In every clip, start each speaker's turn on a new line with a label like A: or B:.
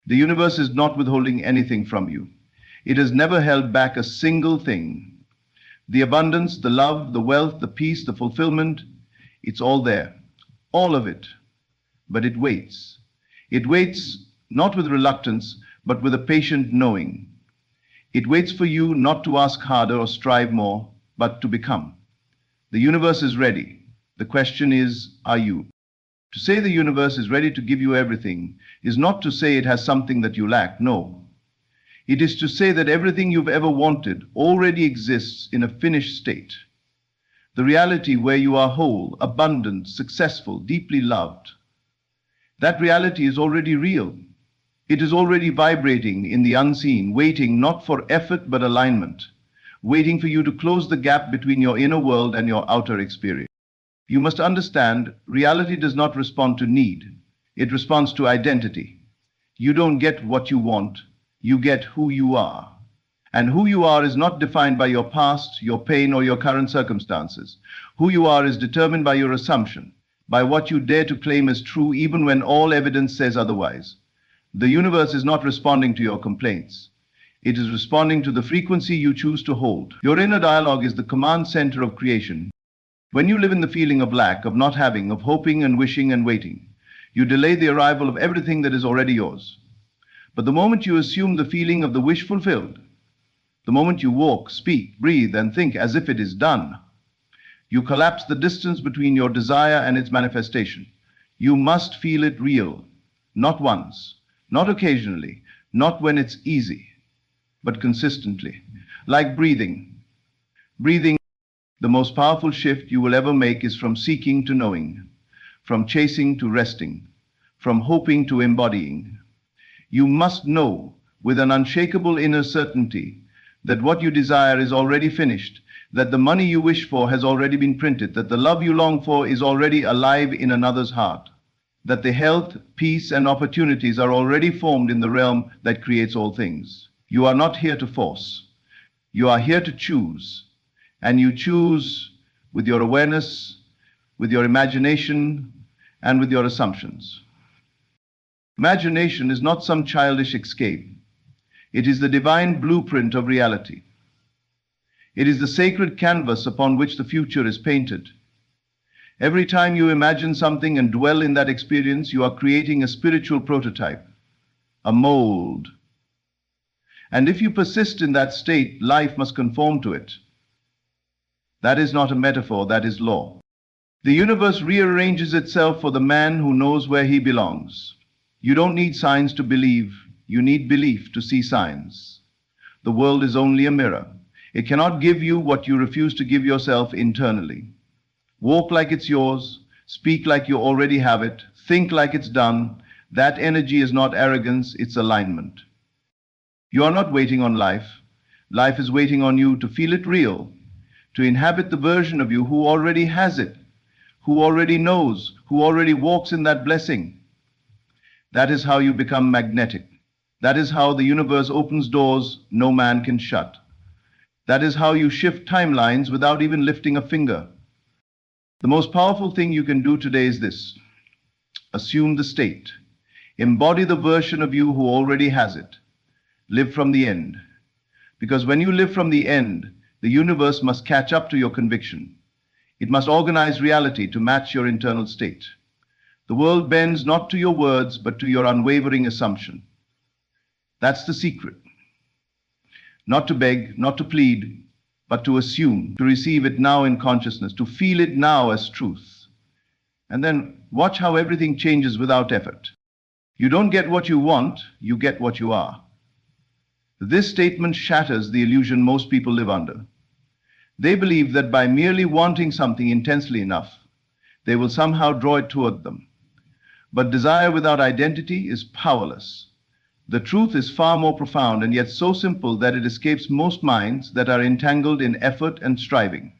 A: The universe is not withholding anything from you. It has never held back a single thing. The abundance, the love, the wealth, the peace, the fulfillment, it's all there. All of it. But it waits. It waits not with reluctance, but with a patient knowing. It waits for you not to ask harder or strive more, but to become. The universe is ready. The question is, are you? To say the universe is ready to give you everything is not to say it has something that you lack. No. It is to say that everything you've ever wanted already exists in a finished state. The reality where you are whole, abundant, successful, deeply loved. That reality is already real. It is already vibrating in the unseen, waiting not for effort but alignment, waiting for you to close the gap between your inner world and your outer experience. You must understand, reality does not respond to need. It responds to identity. You don't get what you want, you get who you are. And who you are is not defined by your past, your pain, or your current circumstances. Who you are is determined by your assumption, by what you dare to claim as true even when all evidence says otherwise. The universe is not responding to your complaints. It is responding to the frequency you choose to hold. Your inner dialogue is the command center of creation. When you live in the feeling of lack, of not having, of hoping and wishing and waiting, you delay the arrival of everything that is already yours. But the moment you assume the feeling of the wish fulfilled, the moment you walk, speak, breathe, and think as if it is done, you collapse the distance between your desire and its manifestation. You must feel it real, not once, not occasionally, not when it's easy, but consistently. Like breathing. Breathing, the most powerful shift you will ever make is from seeking to knowing, from chasing to resting, from hoping to embodying. You must know with an unshakable inner certainty that what you desire is already finished, that the money you wish for has already been printed, that the love you long for is already alive in another's heart, that the health, peace, and opportunities are already formed in the realm that creates all things. You are not here to force. You are here to choose, and you choose with your awareness, with your imagination, and with your assumptions. Imagination is not some childish escape. It is the divine blueprint of reality. It is the sacred canvas upon which the future is painted. Every time you imagine something and dwell in that experience, you are creating a spiritual prototype, a mold. And if you persist in that state, life must conform to it. That is not a metaphor, that is law. The universe rearranges itself for the man who knows where he belongs. You don't need signs to believe. You need belief to see signs. The world is only a mirror. It cannot give you what you refuse to give yourself internally. Walk like it's yours, speak like you already have it, think like it's done. That energy is not arrogance, it's alignment. You are not waiting on life. Life is waiting on you to feel it real, to inhabit the version of you who already has it, who already knows, who already walks in that blessing. That is how you become magnetic. That is how the universe opens doors no man can shut. That is how you shift timelines without even lifting a finger. The most powerful thing you can do today is this. Assume the state. Embody the version of you who already has it. Live from the end. Because when you live from the end, the universe must catch up to your conviction. It must organize reality to match your internal state. The world bends not to your words, but to your unwavering assumption. That's the secret. Not to beg, not to plead, but to assume, to receive it now in consciousness, to feel it now as truth. And then watch how everything changes without effort. You don't get what you want, you get what you are. This statement shatters the illusion most people live under. They believe that by merely wanting something intensely enough, they will somehow draw it toward them. But desire without identity is powerless. The truth is far more profound and yet so simple that it escapes most minds that are entangled in effort and striving.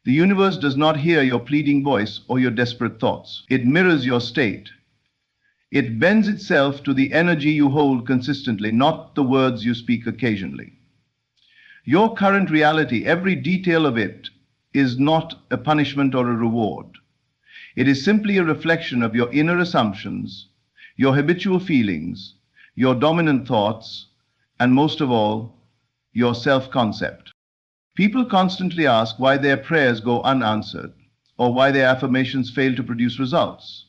A: The universe does not hear your pleading voice or your desperate thoughts. It mirrors your state. It bends itself to the energy you hold consistently, not the words you speak occasionally. Your current reality, every detail of it, is not a punishment or a reward. It is simply a reflection of your inner assumptions, your habitual feelings, your dominant thoughts, and most of all, your self-concept. People constantly ask why their prayers go unanswered, or why their affirmations fail to produce results.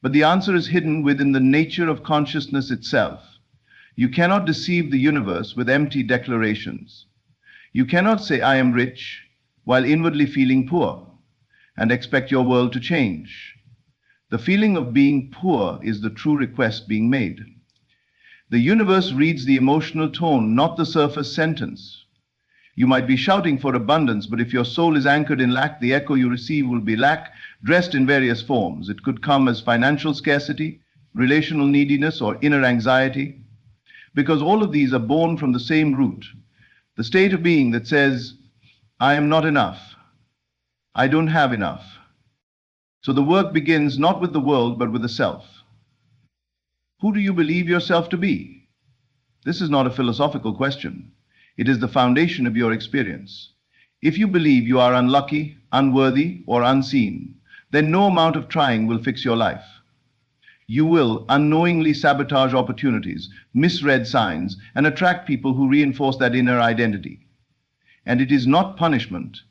A: But the answer is hidden within the nature of consciousness itself. You cannot deceive the universe with empty declarations. You cannot say, "I am rich," while inwardly feeling poor, and expect your world to change. The feeling of being poor is the true request being made. The universe reads the emotional tone, not the surface sentence. You might be shouting for abundance, but if your soul is anchored in lack, the echo you receive will be lack, dressed in various forms. It could come as financial scarcity, relational neediness, or inner anxiety, because all of these are born from the same root, the state of being that says, "I am not enough. I don't have enough." So the work begins not with the world, but with the self. Who do you believe yourself to be? This is not a philosophical question. It is the foundation of your experience. If you believe you are unlucky, unworthy, or unseen, then no amount of trying will fix your life. You will unknowingly sabotage opportunities, misread signs, and attract people who reinforce that inner identity. And it is not punishment,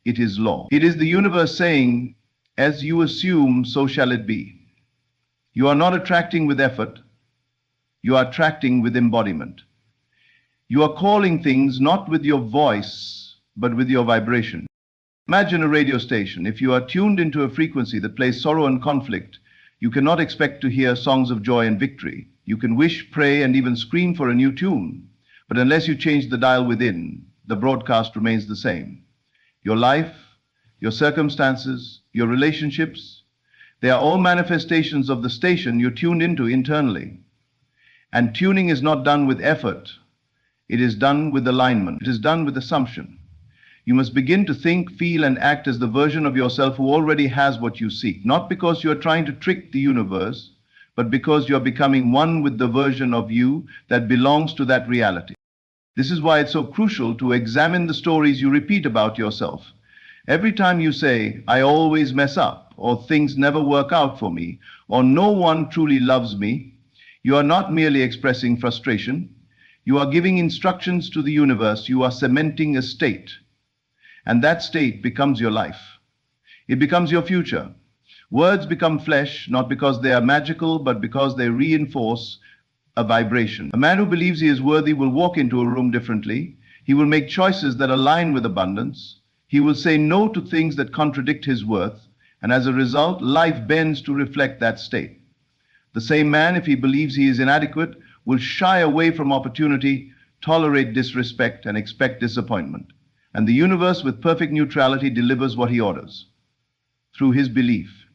A: it is law. It is the universe saying, "As you assume, so shall it be." You are not attracting with effort, you are attracting with embodiment. You are calling things not with your voice, but with your vibration. Imagine a radio station. If you are tuned into a frequency that plays sorrow and conflict, you cannot expect to hear songs of joy and victory. You can wish, pray, and even scream for a new tune. But unless you change the dial within, the broadcast remains the same. Your life, your circumstances, your relationships, they are all manifestations of the station you're tuned into internally. And tuning is not done with effort. It is done with alignment. It is done with assumption. You must begin to think, feel, and act as the version of yourself who already has what you seek, not because you are trying to trick the universe, but because you are becoming one with the version of you that belongs to that reality. This is why it's so crucial to examine the stories you repeat about yourself. Every time you say, "I always mess up," or "things never work out for me," or "no one truly loves me," you are not merely expressing frustration. You are giving instructions to the universe. You are cementing a state. And that state becomes your life. It becomes your future. Words become flesh, not because they are magical, but because they reinforce a vibration. A man who believes he is worthy will walk into a room differently. He will make choices that align with abundance. He will say no to things that contradict his worth. And as a result, life bends to reflect that state. The same man, if he believes he is inadequate, will shy away from opportunity, tolerate disrespect, and expect disappointment. And the universe, with perfect neutrality, delivers what he orders through his belief.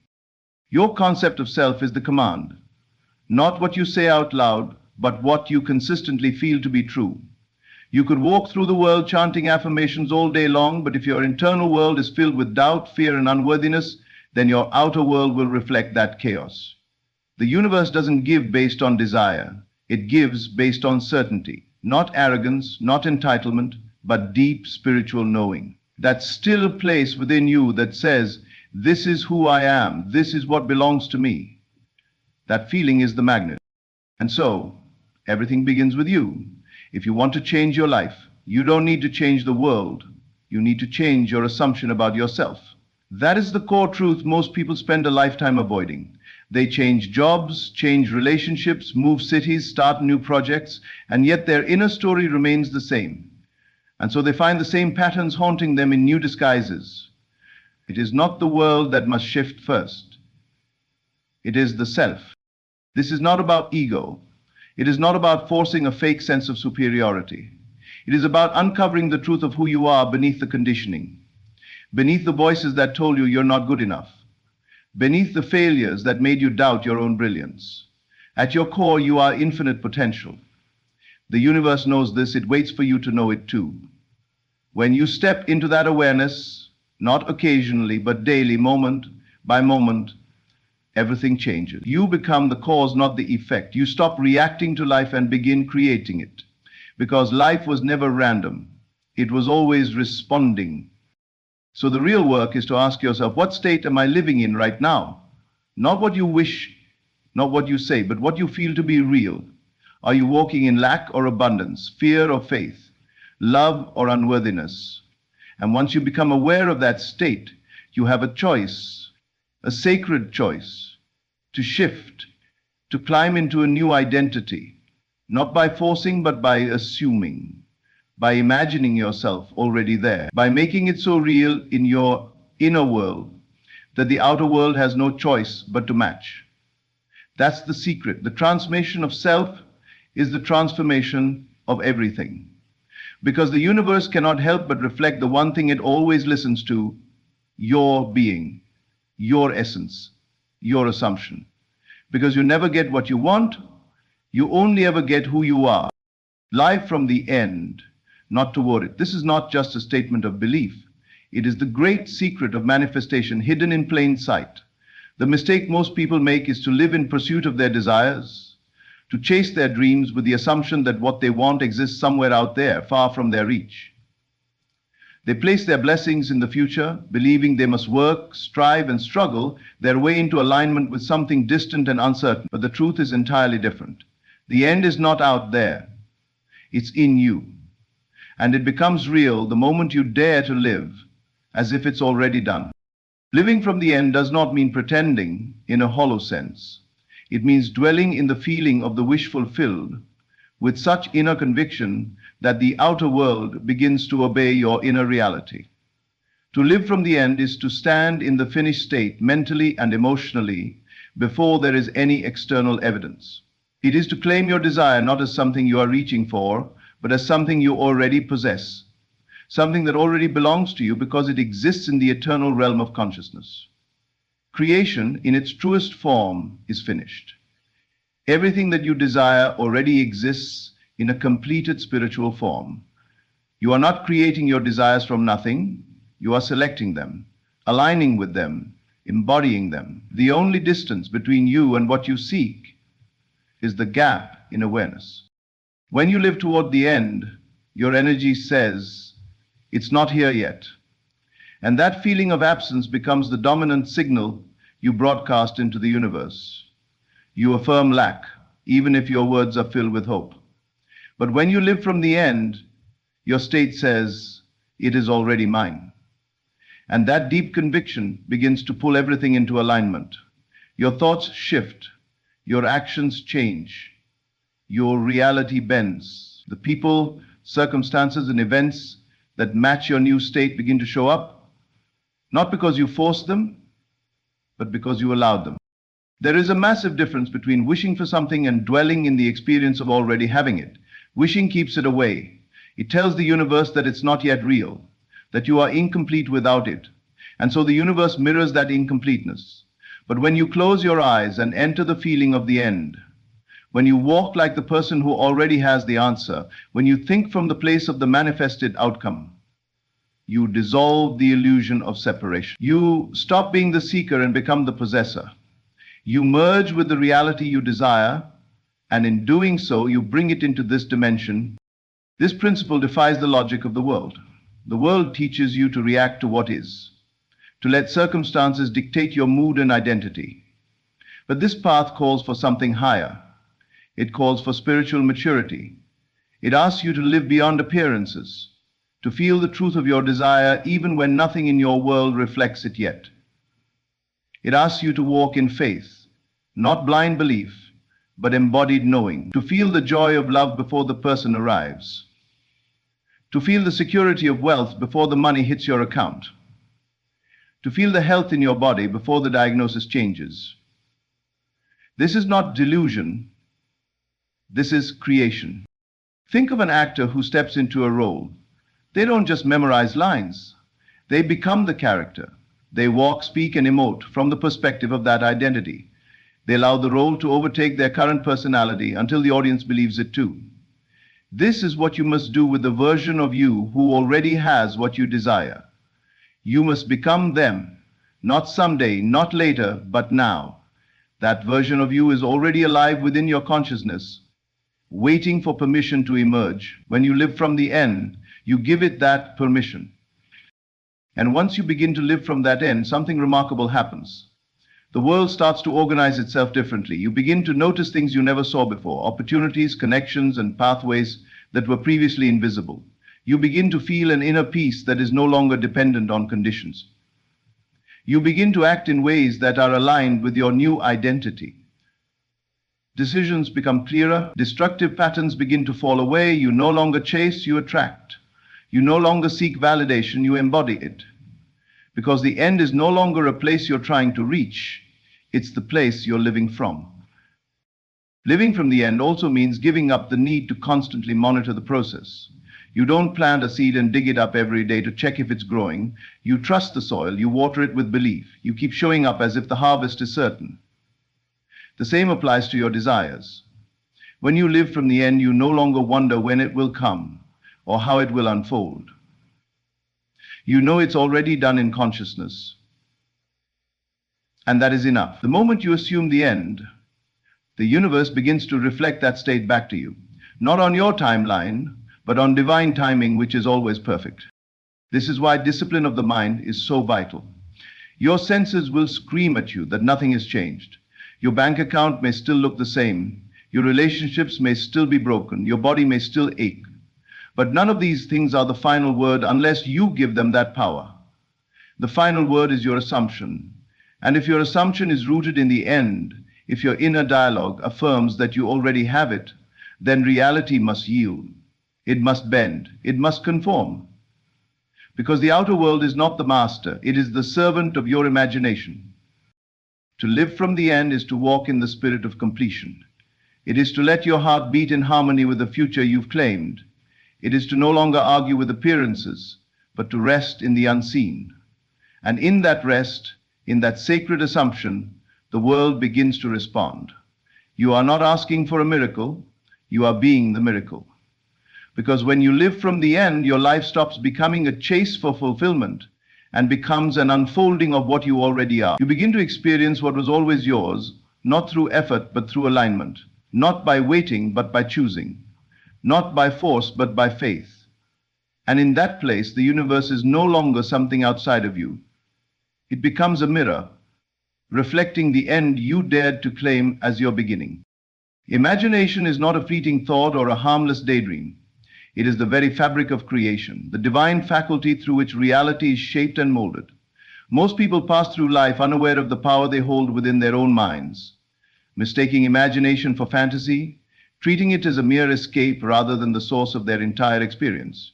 A: Your concept of self is the command, not what you say out loud, but what you consistently feel to be true. You could walk through the world chanting affirmations all day long, but if your internal world is filled with doubt, fear, and unworthiness, then your outer world will reflect that chaos. The universe doesn't give based on desire. It gives based on certainty, not arrogance, not entitlement, but deep spiritual knowing. That still place within you that says, "This is who I am, this is what belongs to me." That feeling is the magnet. And so, everything begins with you. If you want to change your life, you don't need to change the world. You need to change your assumption about yourself. That is the core truth most people spend a lifetime avoiding. They change jobs, change relationships, move cities, start new projects, and yet their inner story remains the same. And so they find the same patterns haunting them in new disguises. It is not the world that must shift first. It is the self. This is not about ego. It is not about forcing a fake sense of superiority. It is about uncovering the truth of who you are beneath the conditioning, beneath the voices that told you you're not good enough, beneath the failures that made you doubt your own brilliance. At your core, you are infinite potential. The universe knows this. It waits for you to know it too. When you step into that awareness, not occasionally, but daily, moment by moment, everything changes. You become the cause, not the effect. You stop reacting to life and begin creating it. Because life was never random. It was always responding. So the real work is to ask yourself, what state am I living in right now? Not what you wish, not what you say, but what you feel to be real. Are you walking in lack or abundance, fear or faith, love or unworthiness? And once you become aware of that state, you have a choice, a sacred choice, to shift, to climb into a new identity, not by forcing but by assuming, by imagining yourself already there, by making it so real in your inner world that the outer world has no choice but to match. That's the secret. The transformation of self is the transformation of everything. Because the universe cannot help but reflect the one thing it always listens to: your being, your essence, your assumption. Because you never get what you want, you only ever get who you are. Live from the end, not toward it. This is not just a statement of belief. It is the great secret of manifestation hidden in plain sight. The mistake most people make is to live in pursuit of their desires, to chase their dreams with the assumption that what they want exists somewhere out there, far from their reach. They place their blessings in the future, believing they must work, strive, and struggle their way into alignment with something distant and uncertain. But the truth is entirely different. The end is not out there. It's in you. And it becomes real the moment you dare to live as if it's already done. Living from the end does not mean pretending in a hollow sense. It means dwelling in the feeling of the wish fulfilled with such inner conviction that the outer world begins to obey your inner reality. To live from the end is to stand in the finished state mentally and emotionally before there is any external evidence. It is to claim your desire not as something you are reaching for, but as something you already possess, something that already belongs to you because it exists in the eternal realm of consciousness. Creation, in its truest form, is finished. Everything that you desire already exists in a completed spiritual form. You are not creating your desires from nothing. You are selecting them, aligning with them, embodying them. The only distance between you and what you seek is the gap in awareness. When you live toward the end, your energy says, it's not here yet. And that feeling of absence becomes the dominant signal you broadcast into the universe. You affirm lack, even if your words are filled with hope. But when you live from the end, your state says, it is already mine. And that deep conviction begins to pull everything into alignment. Your thoughts shift, your actions change, your reality bends. The people, circumstances, and events that match your new state begin to show up, not because you forced them, but because you allowed them. There is a massive difference between wishing for something and dwelling in the experience of already having it. Wishing keeps it away. It tells the universe that it's not yet real, that you are incomplete without it. And so the universe mirrors that incompleteness. But when you close your eyes and enter the feeling of the end, when you walk like the person who already has the answer, when you think from the place of the manifested outcome, you dissolve the illusion of separation. You stop being the seeker and become the possessor. You merge with the reality you desire, and in doing so, you bring it into this dimension. This principle defies the logic of the world. The world teaches you to react to what is, to let circumstances dictate your mood and identity. But this path calls for something higher. It calls for spiritual maturity. It asks you to live beyond appearances, to feel the truth of your desire even when nothing in your world reflects it yet. It asks you to walk in faith, not blind belief, but embodied knowing, to feel the joy of love before the person arrives, to feel the security of wealth before the money hits your account, to feel the health in your body before the diagnosis changes. This is not delusion. This is creation. Think of an actor who steps into a role. They don't just memorize lines. They become the character. They walk, speak, and emote from the perspective of that identity. They allow the role to overtake their current personality until the audience believes it too. This is what you must do with the version of you who already has what you desire. You must become them, not someday, not later, but now. That version of you is already alive within your consciousness, waiting for permission to emerge. When you live from the end, you give it that permission. And once you begin to live from that end, something remarkable happens. the world starts to organize itself differently. You begin to notice things you never saw before, opportunities, connections, and pathways that were previously invisible. You begin to feel an inner peace that is no longer dependent on conditions. You begin to act in ways that are aligned with your new identity. Decisions become clearer, destructive patterns begin to fall away, you no longer chase, you attract. You no longer seek validation, you embody it. Because the end is no longer a place you're trying to reach, it's the place you're living from. Living from the end also means giving up the need to constantly monitor the process. You don't plant a seed and dig it up every day to check if it's growing. You trust the soil, you water it with belief. You keep showing up as if the harvest is certain. The same applies to your desires. When you live from the end, you no longer wonder when it will come or how it will unfold. You know it's already done in consciousness. And that is enough. The moment you assume the end, the universe begins to reflect that state back to you. Not on your timeline, but on divine timing, which is always perfect. This is why discipline of the mind is so vital. Your senses will scream at you that nothing has changed. Your bank account may still look the same. Your relationships may still be broken. Your body may still ache. But none of these things are the final word unless you give them that power. The final word is your assumption. And if your assumption is rooted in the end, if your inner dialogue affirms that you already have it, then reality must yield. It must bend. It must conform. Because the outer world is not the master. It is the servant of your imagination. To live from the end is to walk in the spirit of completion. It is to let your heart beat in harmony with the future you've claimed. It is to no longer argue with appearances, but to rest in the unseen. And in that rest, in that sacred assumption, the world begins to respond. You are not asking for a miracle, you are being the miracle. Because when you live from the end, your life stops becoming a chase for fulfillment and becomes an unfolding of what you already are. You begin to experience what was always yours, not through effort, but through alignment. Not by waiting, but by choosing. Not by force, but by faith. And in that place, the universe is no longer something outside of you. It becomes a mirror, reflecting the end you dared to claim as your beginning. Imagination is not a fleeting thought or a harmless daydream. It is the very fabric of creation, the divine faculty through which reality is shaped and molded. Most people pass through life unaware of the power they hold within their own minds, mistaking imagination for fantasy, treating it as a mere escape rather than the source of their entire experience.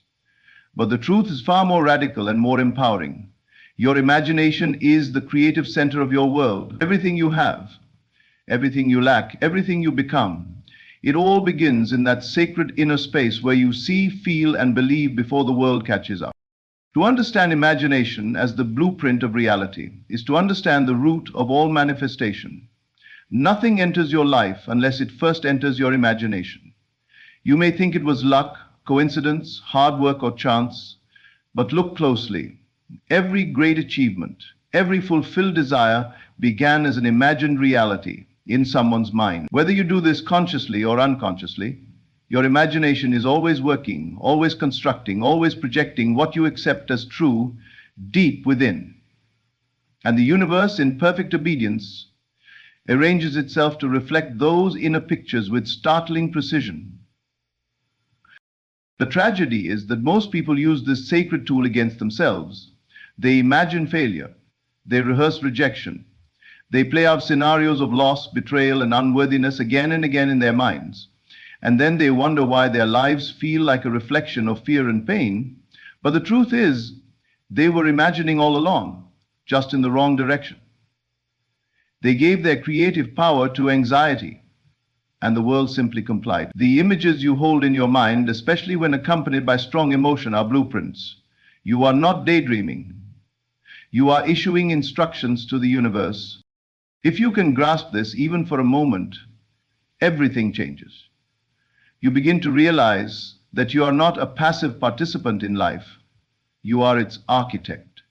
A: But the truth is far more radical and more empowering. Your imagination is the creative center of your world. Everything you have, everything you lack, everything you become, it all begins in that sacred inner space where you see, feel, and believe before the world catches up. To understand imagination as the blueprint of reality is to understand the root of all manifestation. Nothing enters your life unless it first enters your imagination. You may think it was luck, coincidence, hard work, or chance, but look closely. Every great achievement, every fulfilled desire began as an imagined reality in someone's mind. Whether you do this consciously or unconsciously, your imagination is always working, always constructing, always projecting what you accept as true deep within. And the universe, in perfect obedience, arranges itself to reflect those inner pictures with startling precision. The tragedy is that most people use this sacred tool against themselves. They imagine failure. They rehearse rejection. They play out scenarios of loss, betrayal, and unworthiness again and again in their minds. And then they wonder why their lives feel like a reflection of fear and pain. But the truth is, they were imagining all along, just in the wrong direction. They gave their creative power to anxiety, and the world simply complied. The images you hold in your mind, especially when accompanied by strong emotion, are blueprints. You are not daydreaming. You are issuing instructions to the universe. If you can grasp this even for a moment, everything changes. You begin to realize that you are not a passive participant in life. You are its architect.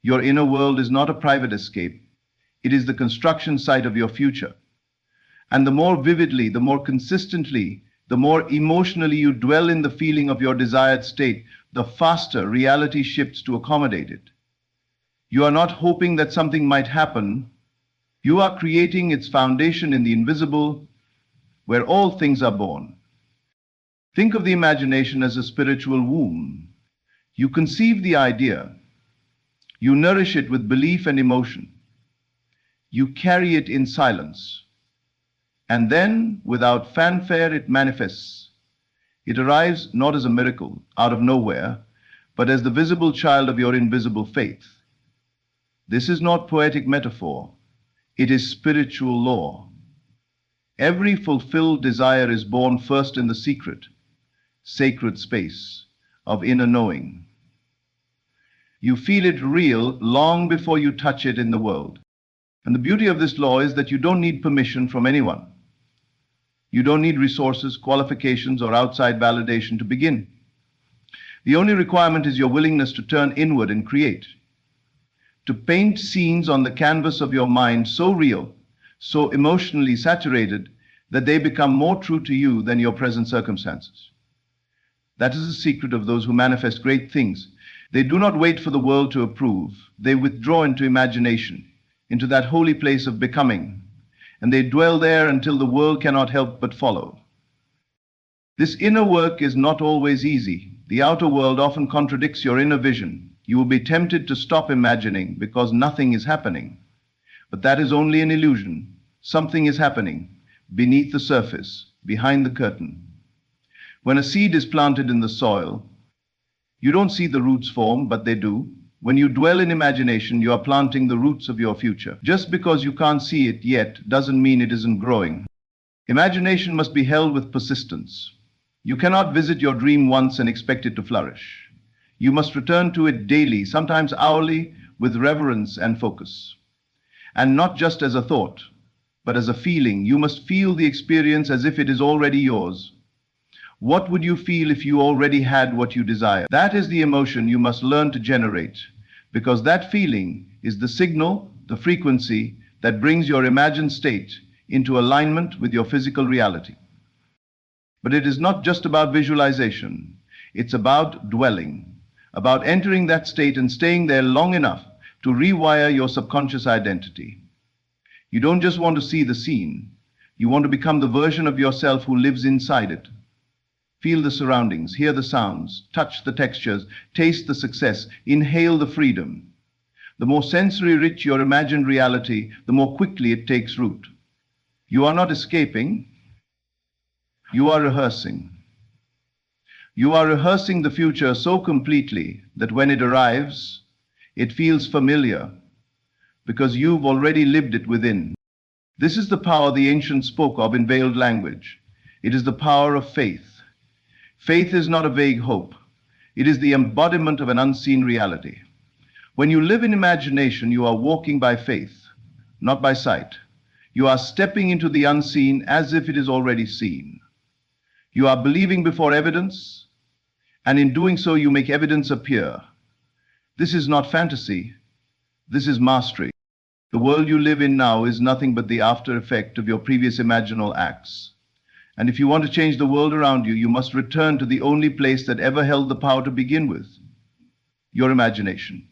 A: Your inner world is not a private escape. It is the construction site of your future. And the more vividly, the more consistently, the more emotionally you dwell in the feeling of your desired state, the faster reality shifts to accommodate it. You are not hoping that something might happen. You are creating its foundation in the invisible, where all things are born. Think of the imagination as a spiritual womb. You conceive the idea. You nourish it with belief and emotion. You carry it in silence. And then, without fanfare, it manifests. It arrives not as a miracle out of nowhere, but as the visible child of your invisible faith. This is not poetic metaphor. It is spiritual law. Every fulfilled desire is born first in the secret, sacred space of inner knowing. You feel it real long before you touch it in the world. And the beauty of this law is that you don't need permission from anyone. You don't need resources, qualifications, or outside validation to begin. The only requirement is your willingness to turn inward and create, to paint scenes on the canvas of your mind so real, so emotionally saturated, that they become more true to you than your present circumstances. That is the secret of those who manifest great things. They do not wait for the world to approve. They withdraw into imagination, into that holy place of becoming, and they dwell there until the world cannot help but follow. This inner work is not always easy. The outer world often contradicts your inner vision. You will be tempted to stop imagining because nothing is happening. But that is only an illusion. Something is happening beneath the surface, behind the curtain. When a seed is planted in the soil, you don't see the roots form, but they do. When you dwell in imagination, you are planting the roots of your future. Just because you can't see it yet doesn't mean it isn't growing. Imagination must be held with persistence. You cannot visit your dream once and expect it to flourish. You must return to it daily, sometimes hourly, with reverence and focus. And not just as a thought, but as a feeling. You must feel the experience as if it is already yours. What would you feel if you already had what you desire? That is the emotion you must learn to generate, because that feeling is the signal, the frequency that brings your imagined state into alignment with your physical reality. But it is not just about visualization. It's about dwelling, about entering that state and staying there long enough to rewire your subconscious identity. You don't just want to see the scene. You want to become the version of yourself who lives inside it. Feel the surroundings, hear the sounds, touch the textures, taste the success, inhale the freedom. The more sensory rich your imagined reality, the more quickly it takes root. You are not escaping, you are rehearsing. You are rehearsing the future so completely that when it arrives, it feels familiar because you've already lived it within. This is the power the ancients spoke of in veiled language. It is the power of faith. Faith is not a vague hope. It is the embodiment of an unseen reality. When you live in imagination, you are walking by faith, not by sight. You are stepping into the unseen as if it is already seen. You are believing before evidence, and in doing so, you make evidence appear. This is not fantasy. This is mastery. The world you live in now is nothing but the after effect of your previous imaginal acts. And if you want to change the world around you, you must return to the only place that ever held the power to begin with, your imagination.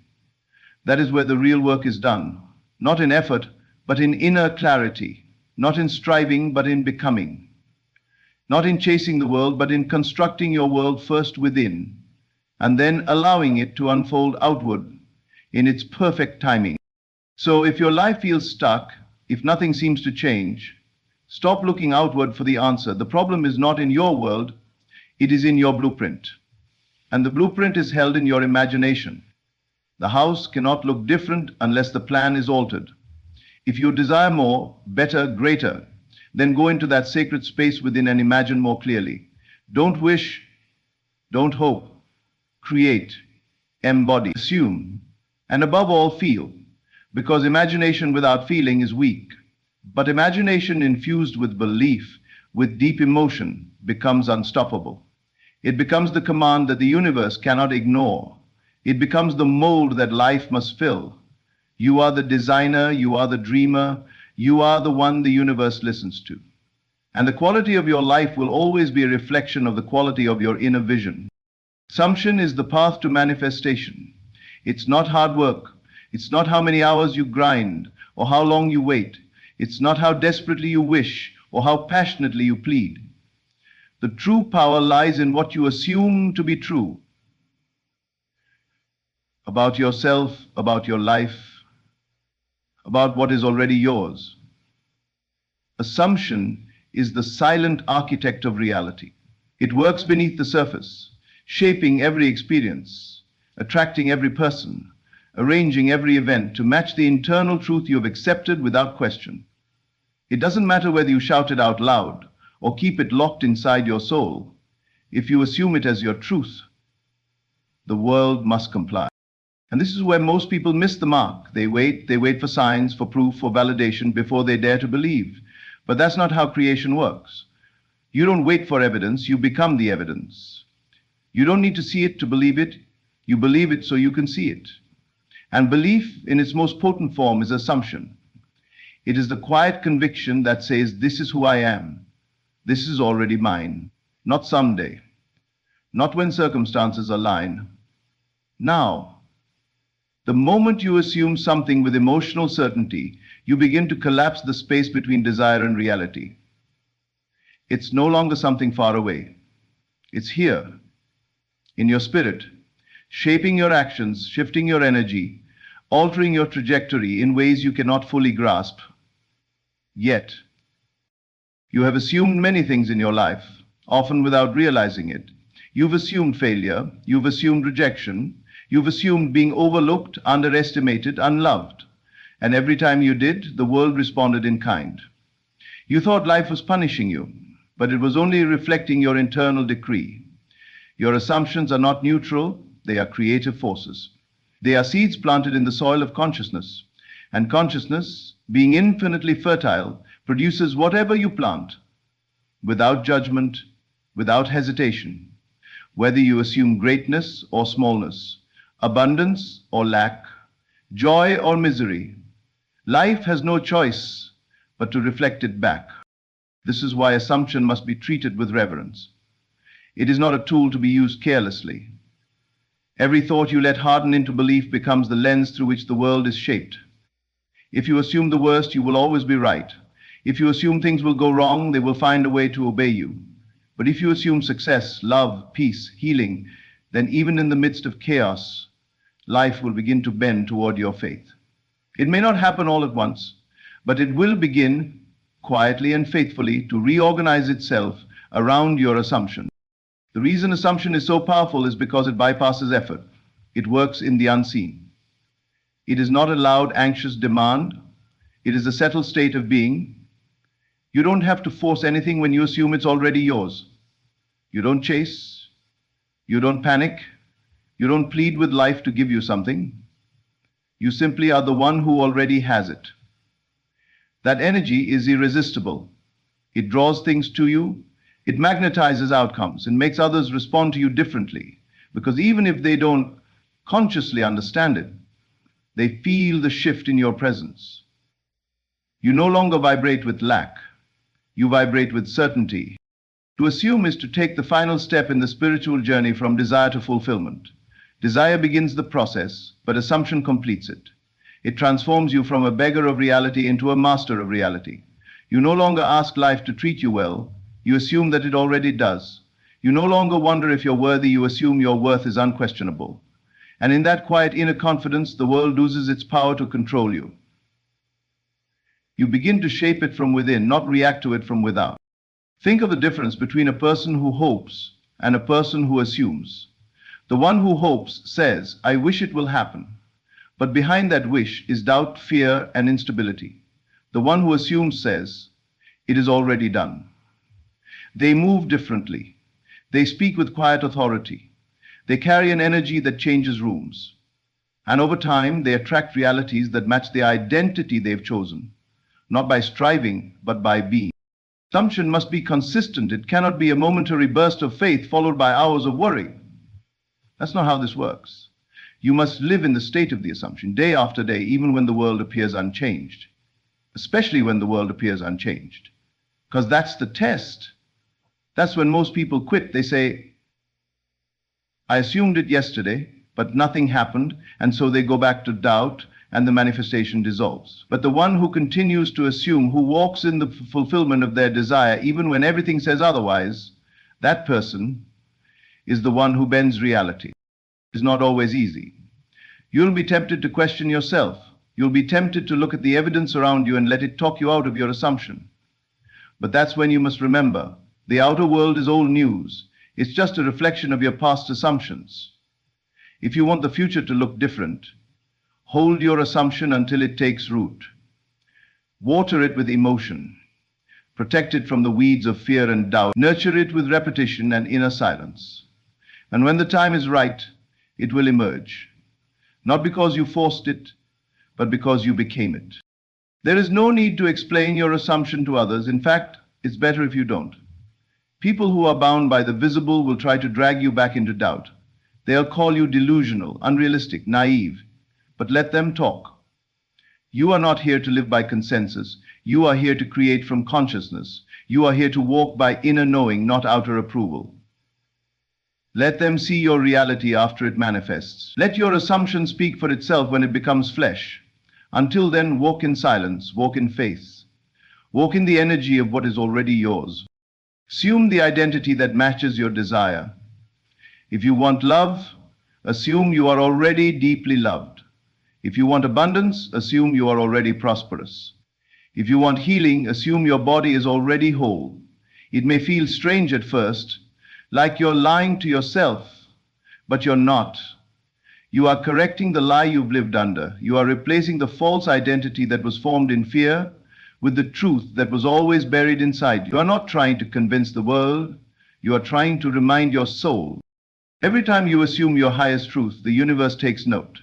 A: That is where the real work is done, not in effort, but in inner clarity, not in striving, but in becoming, not in chasing the world, but in constructing your world first within, and then allowing it to unfold outward in its perfect timing. So if your life feels stuck, if nothing seems to change, stop looking outward for the answer. The problem is not in your world, it is in your blueprint. And the blueprint is held in your imagination. The house cannot look different unless the plan is altered. If you desire more, better, greater, then go into that sacred space within and imagine more clearly. Don't wish, don't hope, create, embody, assume, and above all feel, because imagination without feeling is weak. But imagination infused with belief, with deep emotion, becomes unstoppable. It becomes the command that the universe cannot ignore. It becomes the mold that life must fill. You are the designer, you are the dreamer, you are the one the universe listens to. And the quality of your life will always be a reflection of the quality of your inner vision. Assumption is the path to manifestation. It's not hard work. It's not how many hours you grind or how long you wait. It's not how desperately you wish or how passionately you plead. The true power lies in what you assume to be true about yourself, about your life, about what is already yours. Assumption is the silent architect of reality. It works beneath the surface, shaping every experience, attracting every person, arranging every event to match the internal truth you have accepted without question. It doesn't matter whether you shout it out loud or keep it locked inside your soul. If you assume it as your truth, the world must comply. And this is where most people miss the mark. They wait for signs, for proof, for validation before they dare to believe. But that's not how creation works. You don't wait for evidence, you become the evidence. You don't need to see it to believe it, you believe it so you can see it. And belief in its most potent form is assumption. It is the quiet conviction that says, this is who I am. This is already mine. Not someday. Not when circumstances align. Now. The moment you assume something with emotional certainty, you begin to collapse the space between desire and reality. It's no longer something far away. It's here, in your spirit, shaping your actions, shifting your energy, altering your trajectory in ways you cannot fully grasp. Yet, you have assumed many things in your life, often without realizing it. You've assumed failure, you've assumed rejection, you've assumed being overlooked, underestimated, unloved. And every time you did, the world responded in kind. You thought life was punishing you, but it was only reflecting your internal decree. Your assumptions are not neutral, they are creative forces. They are seeds planted in the soil of consciousness. And consciousness, being infinitely fertile, produces whatever you plant, without judgment, without hesitation. Whether you assume greatness or smallness, abundance or lack, joy or misery, life has no choice but to reflect it back. This is why assumption must be treated with reverence. It is not a tool to be used carelessly. Every thought you let harden into belief becomes the lens through which the world is shaped. If you assume the worst, you will always be right. If you assume things will go wrong, they will find a way to obey you. But if you assume success, love, peace, healing, then even in the midst of chaos, life will begin to bend toward your faith. It may not happen all at once, but it will begin quietly and faithfully to reorganize itself around your assumption. The reason assumption is so powerful is because it bypasses effort. It works in the unseen. It is not a loud, anxious demand. It is a settled state of being. You don't have to force anything when you assume it's already yours. You don't chase. You don't panic. You don't plead with life to give you something. You simply are the one who already has it. That energy is irresistible. It draws things to you. It magnetizes outcomes and makes others respond to you differently. Because even if they don't consciously understand it, they feel the shift in your presence. You no longer vibrate with lack. You vibrate with certainty. To assume is to take the final step in the spiritual journey from desire to fulfillment. Desire begins the process, but assumption completes it. It transforms you from a beggar of reality into a master of reality. You no longer ask life to treat you well. You assume that it already does. You no longer wonder if you're worthy. You assume your worth is unquestionable. And in that quiet inner confidence, the world loses its power to control you. You begin to shape it from within, not react to it from without. Think of the difference between a person who hopes and a person who assumes. The one who hopes says, I wish it will happen. But behind that wish is doubt, fear, and instability. The one who assumes says, it is already done. They move differently. They speak with quiet authority. They carry an energy that changes rooms. And over time, they attract realities that match the identity they've chosen, not by striving, but by being. Assumption must be consistent. It cannot be a momentary burst of faith followed by hours of worry. That's not how this works. You must live in the state of the assumption, day after day, even when the world appears unchanged. Especially when the world appears unchanged. Because that's the test. That's when most people quit. They say, I assumed it yesterday, but nothing happened, and so they go back to doubt and the manifestation dissolves. But the one who continues to assume, who walks in the fulfillment of their desire even when everything says otherwise, that person is the one who bends reality. It is not always easy. You'll be tempted to question yourself. You'll be tempted to look at the evidence around you and let it talk you out of your assumption. But that's when you must remember, the outer world is old news. It's just a reflection of your past assumptions. If you want the future to look different, hold your assumption until it takes root. Water it with emotion. Protect it from the weeds of fear and doubt. Nurture it with repetition and inner silence. And when the time is right, it will emerge. Not because you forced it, but because you became it. There is no need to explain your assumption to others. In fact, it's better if you don't. People who are bound by the visible will try to drag you back into doubt. They'll call you delusional, unrealistic, naive, but let them talk. You are not here to live by consensus. You are here to create from consciousness. You are here to walk by inner knowing, not outer approval. Let them see your reality after it manifests. Let your assumption speak for itself when it becomes flesh. Until then, walk in silence, walk in faith. Walk in the energy of what is already yours. Assume the identity that matches your desire. If you want love, assume you are already deeply loved. If you want abundance, assume you are already prosperous. If you want healing, assume your body is already whole. It may feel strange at first, like you're lying to yourself, but you're not. You are correcting the lie you've lived under. You are replacing the false identity that was formed in fear with the truth that was always buried inside you. You are not trying to convince the world. You are trying to remind your soul. Every time you assume your highest truth, the universe takes note.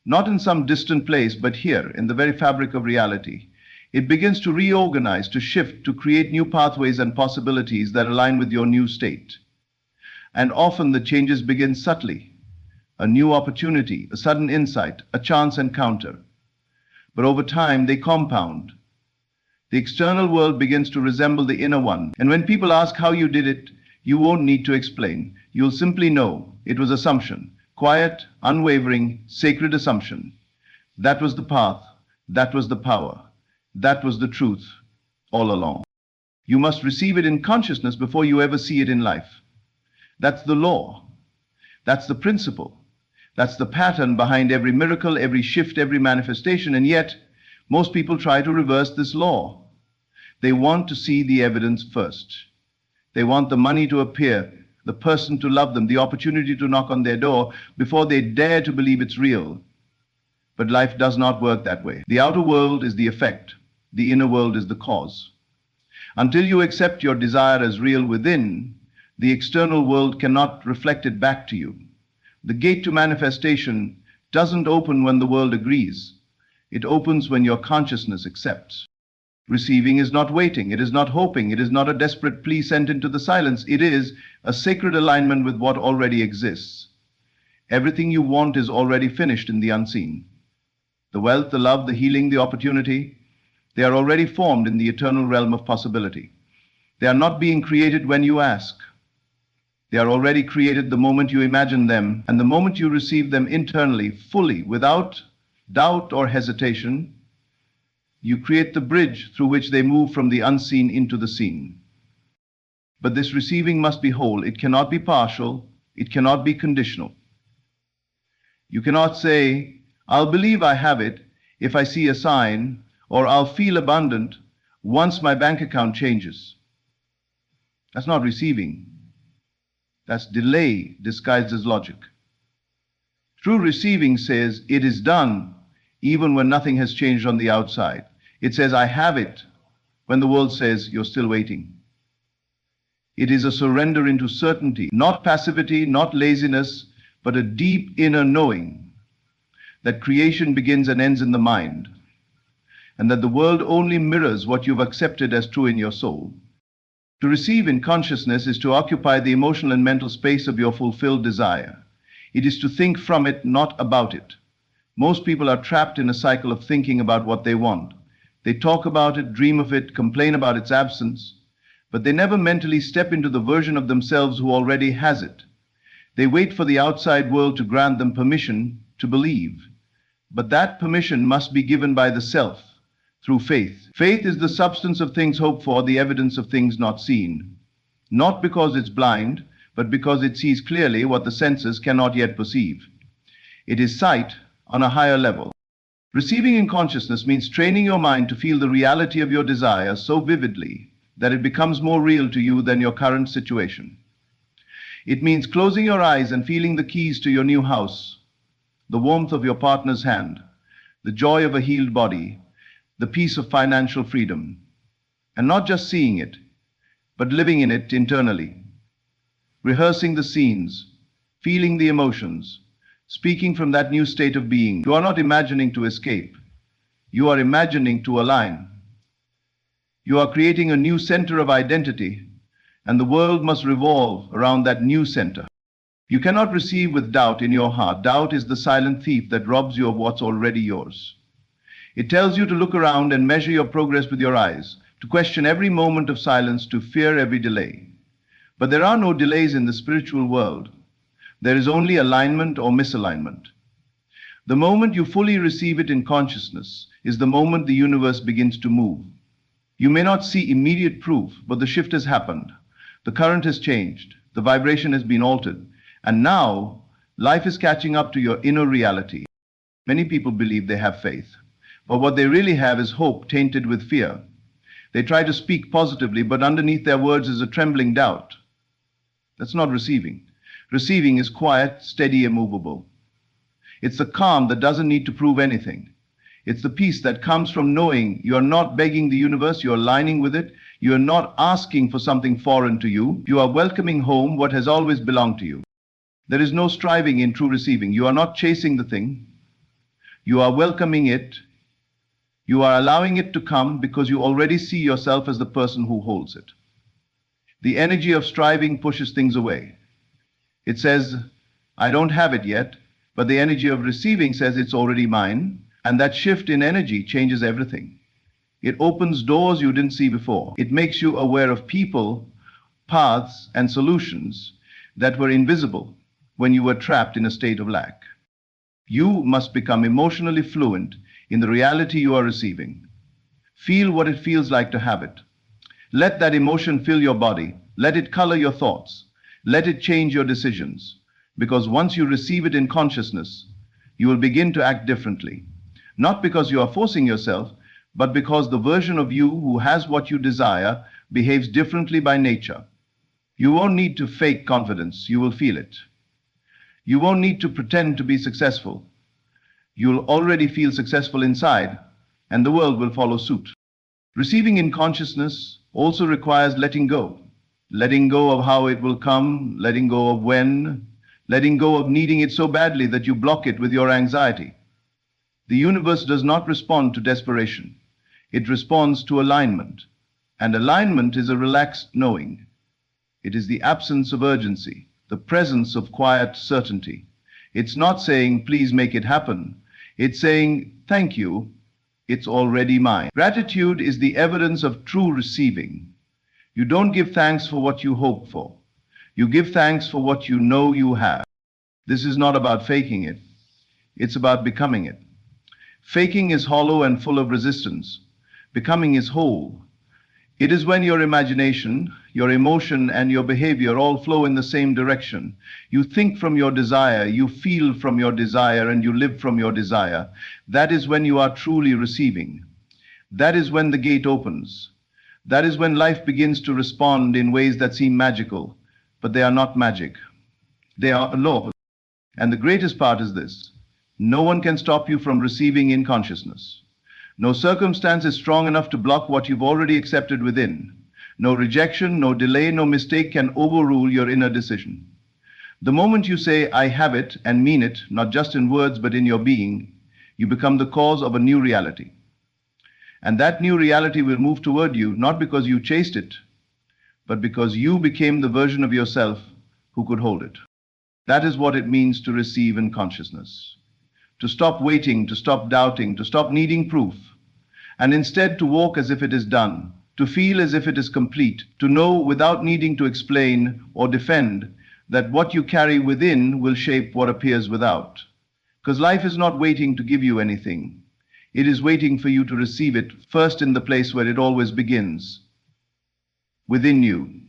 A: Not in some distant place, but here, in the very fabric of reality. It begins to reorganize, to shift, to create new pathways and possibilities that align with your new state. And often the changes begin subtly. A new opportunity, a sudden insight, a chance encounter. But over time, they compound. The external world begins to resemble the inner one. And when people ask how you did it, you won't need to explain. You'll simply know it was assumption. Quiet, unwavering, sacred assumption. That was the path. That was the power. That was the truth all along. You must receive it in consciousness before you ever see it in life. That's the law. That's the principle. That's the pattern behind every miracle, every shift, every manifestation. And yet, most people try to reverse this law. They want to see the evidence first. They want the money to appear, the person to love them, the opportunity to knock on their door before they dare to believe it's real. But life does not work that way. The outer world is the effect. The inner world is the cause. Until you accept your desire as real within, the external world cannot reflect it back to you. The gate to manifestation doesn't open when the world agrees. It opens when your consciousness accepts. Receiving is not waiting. It is not hoping. It is not a desperate plea sent into the silence. It is a sacred alignment with what already exists. Everything you want is already finished in the unseen. The wealth, the love, the healing, the opportunity, they are already formed in the eternal realm of possibility. They are not being created when you ask. They are already created the moment you imagine them, and the moment you receive them internally, fully, without doubt or hesitation, you create the bridge through which they move from the unseen into the seen. But this receiving must be whole. It cannot be partial. It cannot be conditional. You cannot say, I'll believe I have it if I see a sign, or I'll feel abundant once my bank account changes. That's not receiving. That's delay disguised as logic. True receiving says, it is done, even when nothing has changed on the outside. It says, I have it, when the world says, you're still waiting. It is a surrender into certainty, not passivity, not laziness, but a deep inner knowing that creation begins and ends in the mind, and that the world only mirrors what you've accepted as true in your soul. To receive in consciousness is to occupy the emotional and mental space of your fulfilled desire. It is to think from it, not about it. Most people are trapped in a cycle of thinking about what they want. They talk about it, dream of it, complain about its absence, but they never mentally step into the version of themselves who already has it. They wait for the outside world to grant them permission to believe. But that permission must be given by the self, through faith. Faith is the substance of things hoped for, the evidence of things not seen. Not because it's blind, but because it sees clearly what the senses cannot yet perceive. It is sight on a higher level. Receiving in consciousness means training your mind to feel the reality of your desire so vividly that it becomes more real to you than your current situation. It means closing your eyes and feeling the keys to your new house, the warmth of your partner's hand, the joy of a healed body, the peace of financial freedom, and not just seeing it, but living in it internally, rehearsing the scenes, feeling the emotions, speaking from that new state of being. You are not imagining to escape. You are imagining to align. You are creating a new center of identity, and the world must revolve around that new center. You cannot receive with doubt in your heart. Doubt is the silent thief that robs you of what's already yours. It tells you to look around and measure your progress with your eyes, to question every moment of silence, to fear every delay. But there are no delays in the spiritual world. There is only alignment or misalignment. The moment you fully receive it in consciousness is the moment the universe begins to move. You may not see immediate proof, but the shift has happened. The current has changed. The vibration has been altered. And now, life is catching up to your inner reality. Many people believe they have faith, but what they really have is hope tainted with fear. They try to speak positively, but underneath their words is a trembling doubt. That's not receiving. Receiving is quiet, steady, immovable. It's the calm that doesn't need to prove anything. It's the peace that comes from knowing you are not begging the universe, you are aligning with it. You are not asking for something foreign to you. You are welcoming home what has always belonged to you. There is no striving in true receiving. You are not chasing the thing. You are welcoming it. You are allowing it to come because you already see yourself as the person who holds it. The energy of striving pushes things away. It says, I don't have it yet, but the energy of receiving says it's already mine, and that shift in energy changes everything. It opens doors you didn't see before. It makes you aware of people, paths, and solutions that were invisible when you were trapped in a state of lack. You must become emotionally fluent in the reality you are receiving. Feel what it feels like to have it. Let that emotion fill your body. Let it color your thoughts. Let it change your decisions. Because once you receive it in consciousness, you will begin to act differently. Not because you are forcing yourself, but because the version of you who has what you desire behaves differently by nature. You won't need to fake confidence. You will feel it. You won't need to pretend to be successful. You'll already feel successful inside, and the world will follow suit. Receiving in consciousness also requires letting go. Letting go of how it will come, letting go of when, letting go of needing it so badly that you block it with your anxiety. The universe does not respond to desperation. It responds to alignment. And alignment is a relaxed knowing. It is the absence of urgency, the presence of quiet certainty. It's not saying, please make it happen. It's saying, thank you, it's already mine. Gratitude is the evidence of true receiving. You don't give thanks for what you hope for. You give thanks for what you know you have. This is not about faking it. It's about becoming it. Faking is hollow and full of resistance. Becoming is whole. It is when your imagination, your emotion, and your behavior all flow in the same direction. You think from your desire, you feel from your desire, and you live from your desire. That is when you are truly receiving. That is when the gate opens. That is when life begins to respond in ways that seem magical, but they are not magic. They are a law. And the greatest part is this: no one can stop you from receiving in consciousness. No circumstance is strong enough to block what you've already accepted within. No rejection, no delay, no mistake can overrule your inner decision. The moment you say, I have it, and mean it, not just in words but in your being, you become the cause of a new reality. And that new reality will move toward you, not because you chased it, but because you became the version of yourself who could hold it. That is what it means to receive in consciousness. To stop waiting, to stop doubting, to stop needing proof, and instead to walk as if it is done, to feel as if it is complete, to know without needing to explain or defend that what you carry within will shape what appears without. Because life is not waiting to give you anything. It is waiting for you to receive it first in the place where it always begins, within you.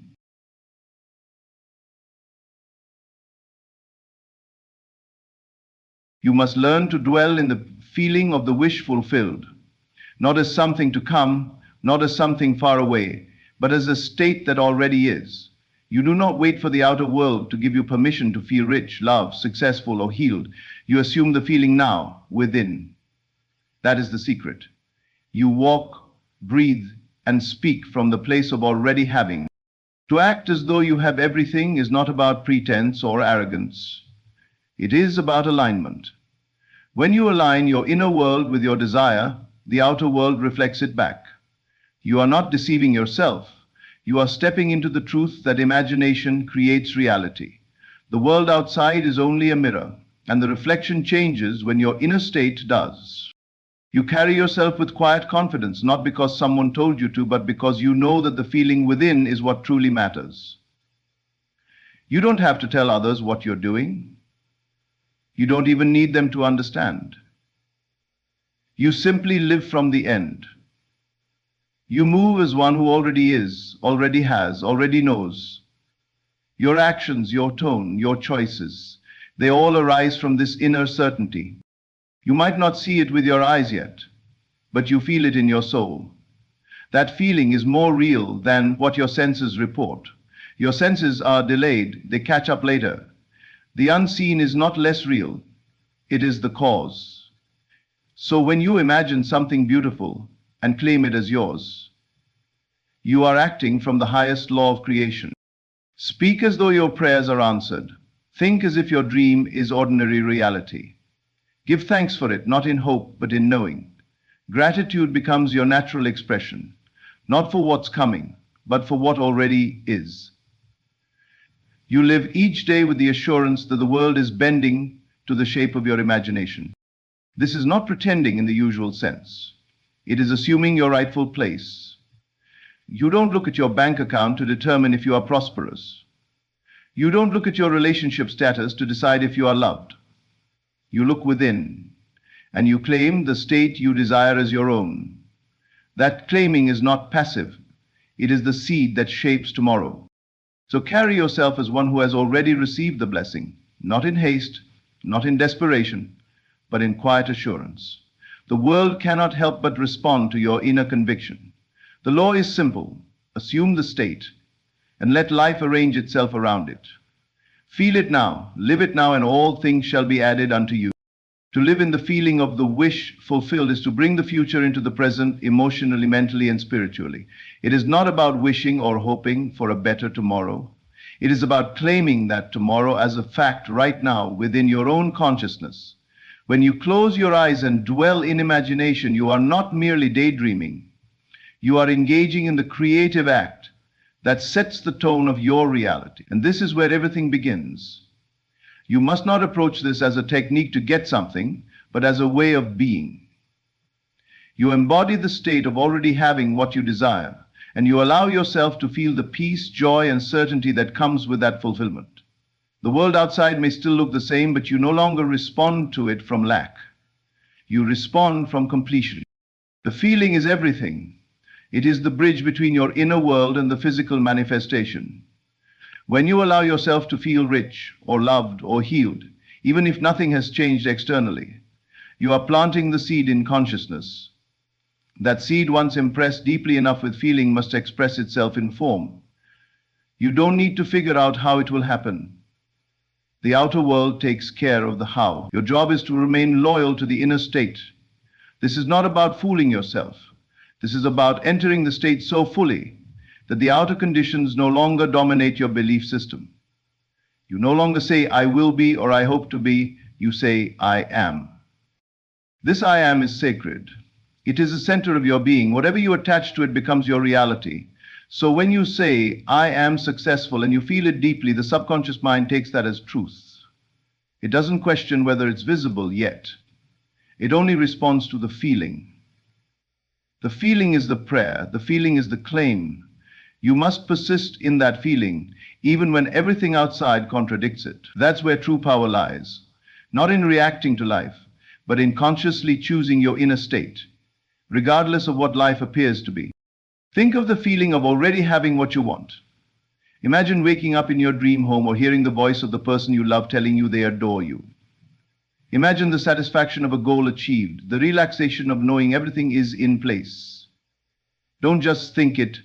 A: You must learn to dwell in the feeling of the wish fulfilled, not as something to come, not as something far away, but as a state that already is. You do not wait for the outer world to give you permission to feel rich, loved, successful, or healed. You assume the feeling now, within. That is the secret. You walk, breathe, and speak from the place of already having. To act as though you have everything is not about pretense or arrogance. It is about alignment. When you align your inner world with your desire, the outer world reflects it back. You are not deceiving yourself. You are stepping into the truth that imagination creates reality. The world outside is only a mirror, and the reflection changes when your inner state does. You carry yourself with quiet confidence, not because someone told you to, but because you know that the feeling within is what truly matters. You don't have to tell others what you're doing. You don't even need them to understand. You simply live from the end. You move as one who already is, already has, already knows. Your actions, your tone, your choices, they all arise from this inner certainty. You might not see it with your eyes yet, but you feel it in your soul. That feeling is more real than what your senses report. Your senses are delayed, they catch up later. The unseen is not less real, it is the cause. So when you imagine something beautiful and claim it as yours, you are acting from the highest law of creation. Speak as though your prayers are answered. Think as if your dream is ordinary reality. Give thanks for it, not in hope, but in knowing. Gratitude becomes your natural expression, not for what's coming, but for what already is. You live each day with the assurance that the world is bending to the shape of your imagination. This is not pretending in the usual sense. It is assuming your rightful place. You don't look at your bank account to determine if you are prosperous. You don't look at your relationship status to decide if you are loved. You look within, and you claim the state you desire as your own. That claiming is not passive. It is the seed that shapes tomorrow. So carry yourself as one who has already received the blessing, not in haste, not in desperation, but in quiet assurance. The world cannot help but respond to your inner conviction. The law is simple. Assume the state, and let life arrange itself around it. Feel it now, live it now, and all things shall be added unto you. To live in the feeling of the wish fulfilled is to bring the future into the present, emotionally, mentally, and spiritually. It is not about wishing or hoping for a better tomorrow. It is about claiming that tomorrow as a fact right now within your own consciousness. When you close your eyes and dwell in imagination, you are not merely daydreaming. You are engaging in the creative act that sets the tone of your reality. And this is where everything begins. You must not approach this as a technique to get something, but as a way of being. You embody the state of already having what you desire, and you allow yourself to feel the peace, joy, and certainty that comes with that fulfillment. The world outside may still look the same, but you no longer respond to it from lack. You respond from completion. The feeling is everything. It is the bridge between your inner world and the physical manifestation. When you allow yourself to feel rich or loved or healed, even if nothing has changed externally, you are planting the seed in consciousness. That seed, once impressed deeply enough with feeling, must express itself in form. You don't need to figure out how it will happen. The outer world takes care of the how. Your job is to remain loyal to the inner state. This is not about fooling yourself. This is about entering the state so fully that the outer conditions no longer dominate your belief system. You no longer say, I will be or I hope to be. You say, I am. This I am is sacred. It is the center of your being. Whatever you attach to it becomes your reality. So when you say, I am successful, and you feel it deeply, the subconscious mind takes that as truth. It doesn't question whether it's visible yet. It only responds to the feeling. The feeling is the prayer. The feeling is the claim. You must persist in that feeling, even when everything outside contradicts it. That's where true power lies. not in reacting to life, but in consciously choosing your inner state, regardless of what life appears to be. Think of the feeling of already having what you want. Imagine waking up in your dream home or hearing the voice of the person you love telling you they adore you. Imagine the satisfaction of a goal achieved, the relaxation of knowing everything is in place. Don't just think it,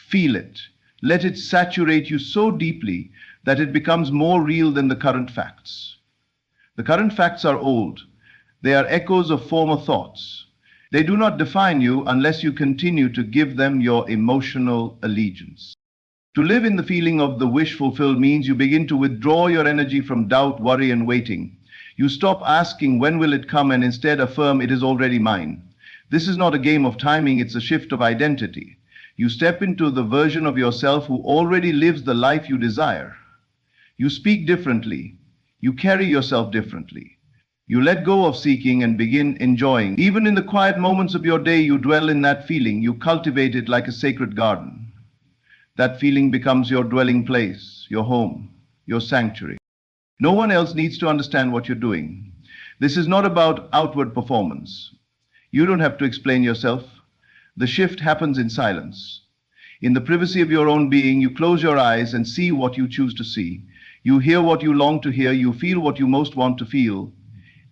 A: feel it. Let it saturate you so deeply that it becomes more real than the current facts. The current facts are old. They are echoes of former thoughts. They do not define you unless you continue to give them your emotional allegiance. To live in the feeling of the wish fulfilled means you begin to withdraw your energy from doubt, worry, and waiting. You stop asking when will it come and instead affirm it is already mine. This is not a game of timing, it's a shift of identity. You step into the version of yourself who already lives the life you desire. You speak differently. You carry yourself differently. You let go of seeking and begin enjoying. Even in the quiet moments of your day, you dwell in that feeling. You cultivate it like a sacred garden. That feeling becomes your dwelling place, your home, your sanctuary. No one else needs to understand what you're doing. This is not about outward performance. You don't have to explain yourself. The shift happens in silence. In the privacy of your own being, you close your eyes and see what you choose to see. You hear what you long to hear. You feel what you most want to feel.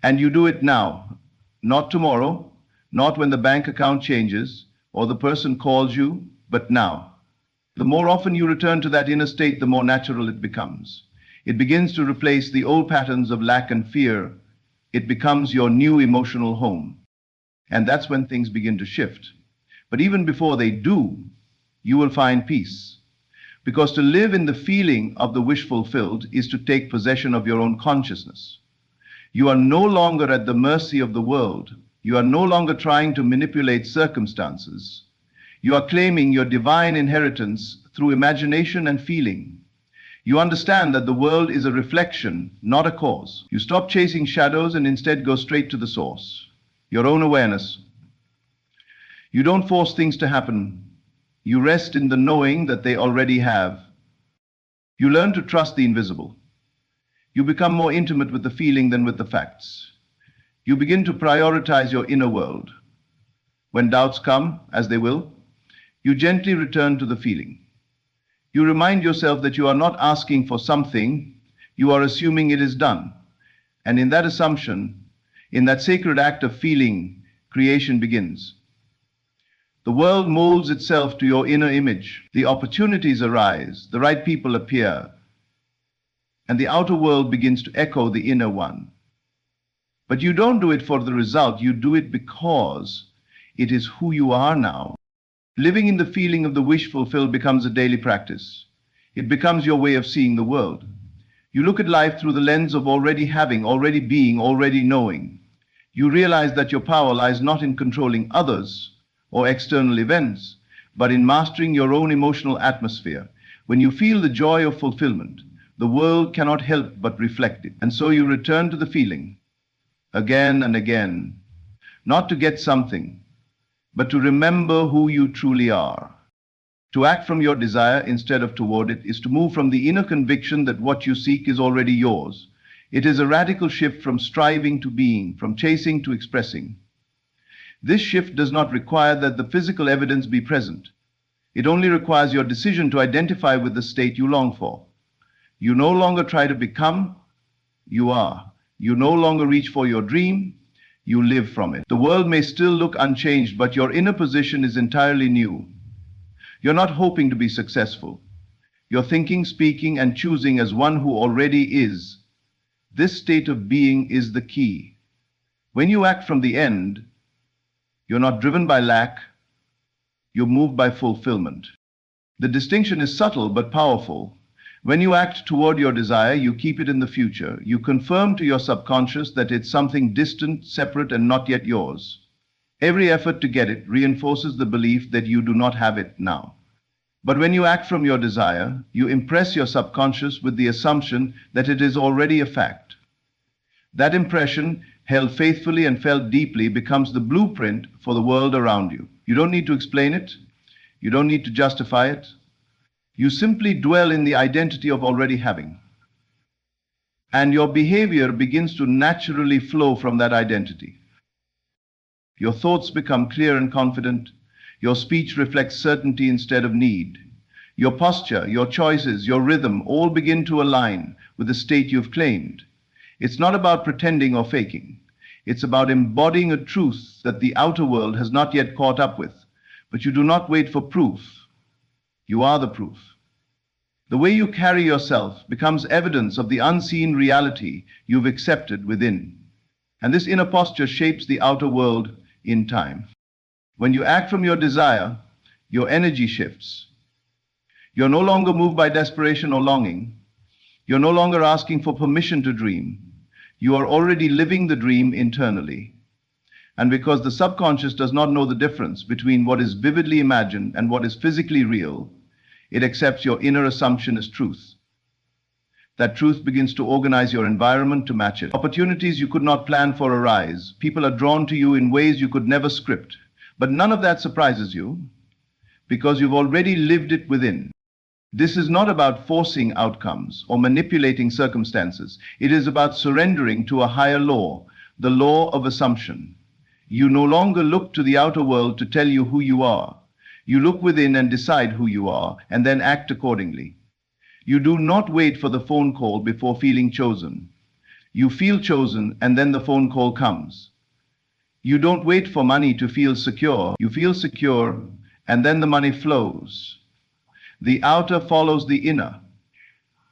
A: And you do it now, not tomorrow, not when the bank account changes or the person calls you, but now. The more often you return to that inner state, the more natural it becomes. It begins to replace the old patterns of lack and fear. It becomes your new emotional home. And that's when things begin to shift. But even before they do, you will find peace. Because to live in the feeling of the wish fulfilled is to take possession of your own consciousness. You are no longer at the mercy of the world. You are no longer trying to manipulate circumstances. You are claiming your divine inheritance through imagination and feeling. You understand that the world is a reflection, not a cause. You stop chasing shadows and instead go straight to the source, your own awareness. You don't force things to happen. You rest in the knowing that they already have. You learn to trust the invisible. You become more intimate with the feeling than with the facts. You begin to prioritize your inner world. When doubts come, as they will, you gently return to the feeling. You remind yourself that you are not asking for something, you are assuming it is done. And in that assumption, in that sacred act of feeling, creation begins. The world molds itself to your inner image. The opportunities arise, the right people appear, and the outer world begins to echo the inner one. But you don't do it for the result, you do it because it is who you are now. Living in the feeling of the wish fulfilled becomes a daily practice. It becomes your way of seeing the world. You look at life through the lens of already having, already being, already knowing. You realize that your power lies not in controlling others or external events, but in mastering your own emotional atmosphere. When you feel the joy of fulfillment, the world cannot help but reflect it. And so you return to the feeling again and again, not to get something, but to remember who you truly are. To act from your desire instead of toward it is to move from the inner conviction that what you seek is already yours. It is a radical shift from striving to being, from chasing to expressing. This shift does not require that the physical evidence be present. It only requires your decision to identify with the state you long for. You no longer try to become, you are. You no longer reach for your dream, you live from it. The world may still look unchanged, but your inner position is entirely new. You're not hoping to be successful. You're thinking, speaking, and choosing as one who already is. This state of being is the key. When you act from the end, you're not driven by lack, you're moved by fulfillment. The distinction is subtle but powerful. When you act toward your desire, you keep it in the future. You confirm to your subconscious that it's something distant, separate, and not yet yours. Every effort to get it reinforces the belief that you do not have it now. But when you act from your desire, you impress your subconscious with the assumption that it is already a fact. That impression, held faithfully and felt deeply, becomes the blueprint for the world around you. You don't need to explain it. You don't need to justify it. You simply dwell in the identity of already having. And your behavior begins to naturally flow from that identity. Your thoughts become clear and confident. Your speech reflects certainty instead of need. Your posture, your choices, your rhythm all begin to align with the state you've claimed. It's not about pretending or faking. It's about embodying a truth that the outer world has not yet caught up with. But you do not wait for proof. You are the proof. The way you carry yourself becomes evidence of the unseen reality you've accepted within. And this inner posture shapes the outer world in time. When you act from your desire, your energy shifts. You're no longer moved by desperation or longing. You're no longer asking for permission to dream. You are already living the dream internally. And because the subconscious does not know the difference between what is vividly imagined and what is physically real, it accepts your inner assumption as truth. That truth begins to organize your environment to match it. Opportunities you could not plan for arise. People are drawn to you in ways you could never script. But none of that surprises you because you've already lived it within. This is not about forcing outcomes or manipulating circumstances. It is about surrendering to a higher law, the law of assumption. You no longer look to the outer world to tell you who you are. You look within and decide who you are, and then act accordingly. You do not wait for the phone call before feeling chosen. You feel chosen, and then the phone call comes. You don't wait for money to feel secure. You feel secure, and then the money flows. The outer follows the inner,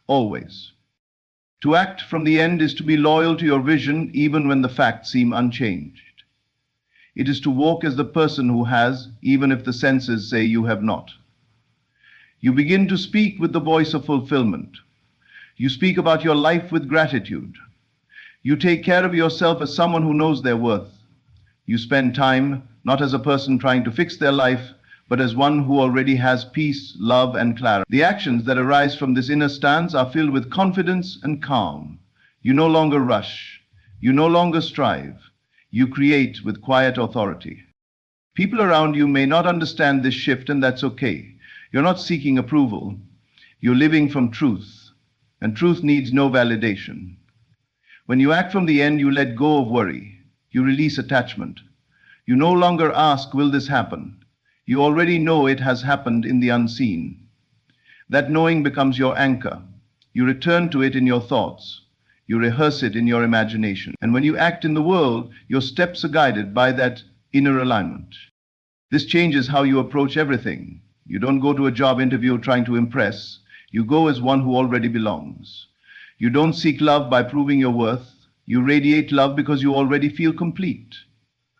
A: always. To act from the end is to be loyal to your vision even when the facts seem unchanged. It is to walk as the person who has, even if the senses say you have not. You begin to speak with the voice of fulfillment. You speak about your life with gratitude. You take care of yourself as someone who knows their worth. You spend time not as a person trying to fix their life, but as one who already has peace, love, and clarity. The actions that arise from this inner stance are filled with confidence and calm. You no longer rush. You no longer strive. You create with quiet authority. People around you may not understand this shift, and that's okay. You're not seeking approval. You're living from truth, and truth needs no validation. When you act from the end, you let go of worry. You release attachment. You no longer ask, will this happen? You already know it has happened in the unseen. That knowing becomes your anchor. You return to it in your thoughts. You rehearse it in your imagination. And when you act in the world, your steps are guided by that inner alignment. This changes how you approach everything. You don't go to a job interview trying to impress. You go as one who already belongs. You don't seek love by proving your worth. You radiate love because you already feel complete.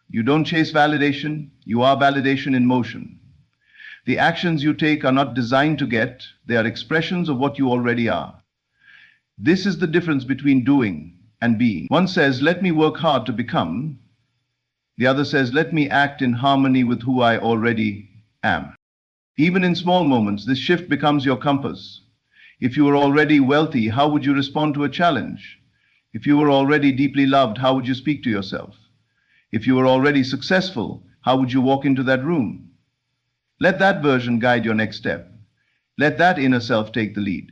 A: You don't chase validation. You are validation in motion. The actions you take are not designed to get. They are expressions of what you already are. This is the difference between doing and being. One says, let me work hard to become. The other says, let me act in harmony with who I already am. Even in small moments, this shift becomes your compass. If you were already wealthy, how would you respond to a challenge? If you were already deeply loved, how would you speak to yourself? If you were already successful, how would you walk into that room? Let that version guide your next step. Let that inner self take the lead.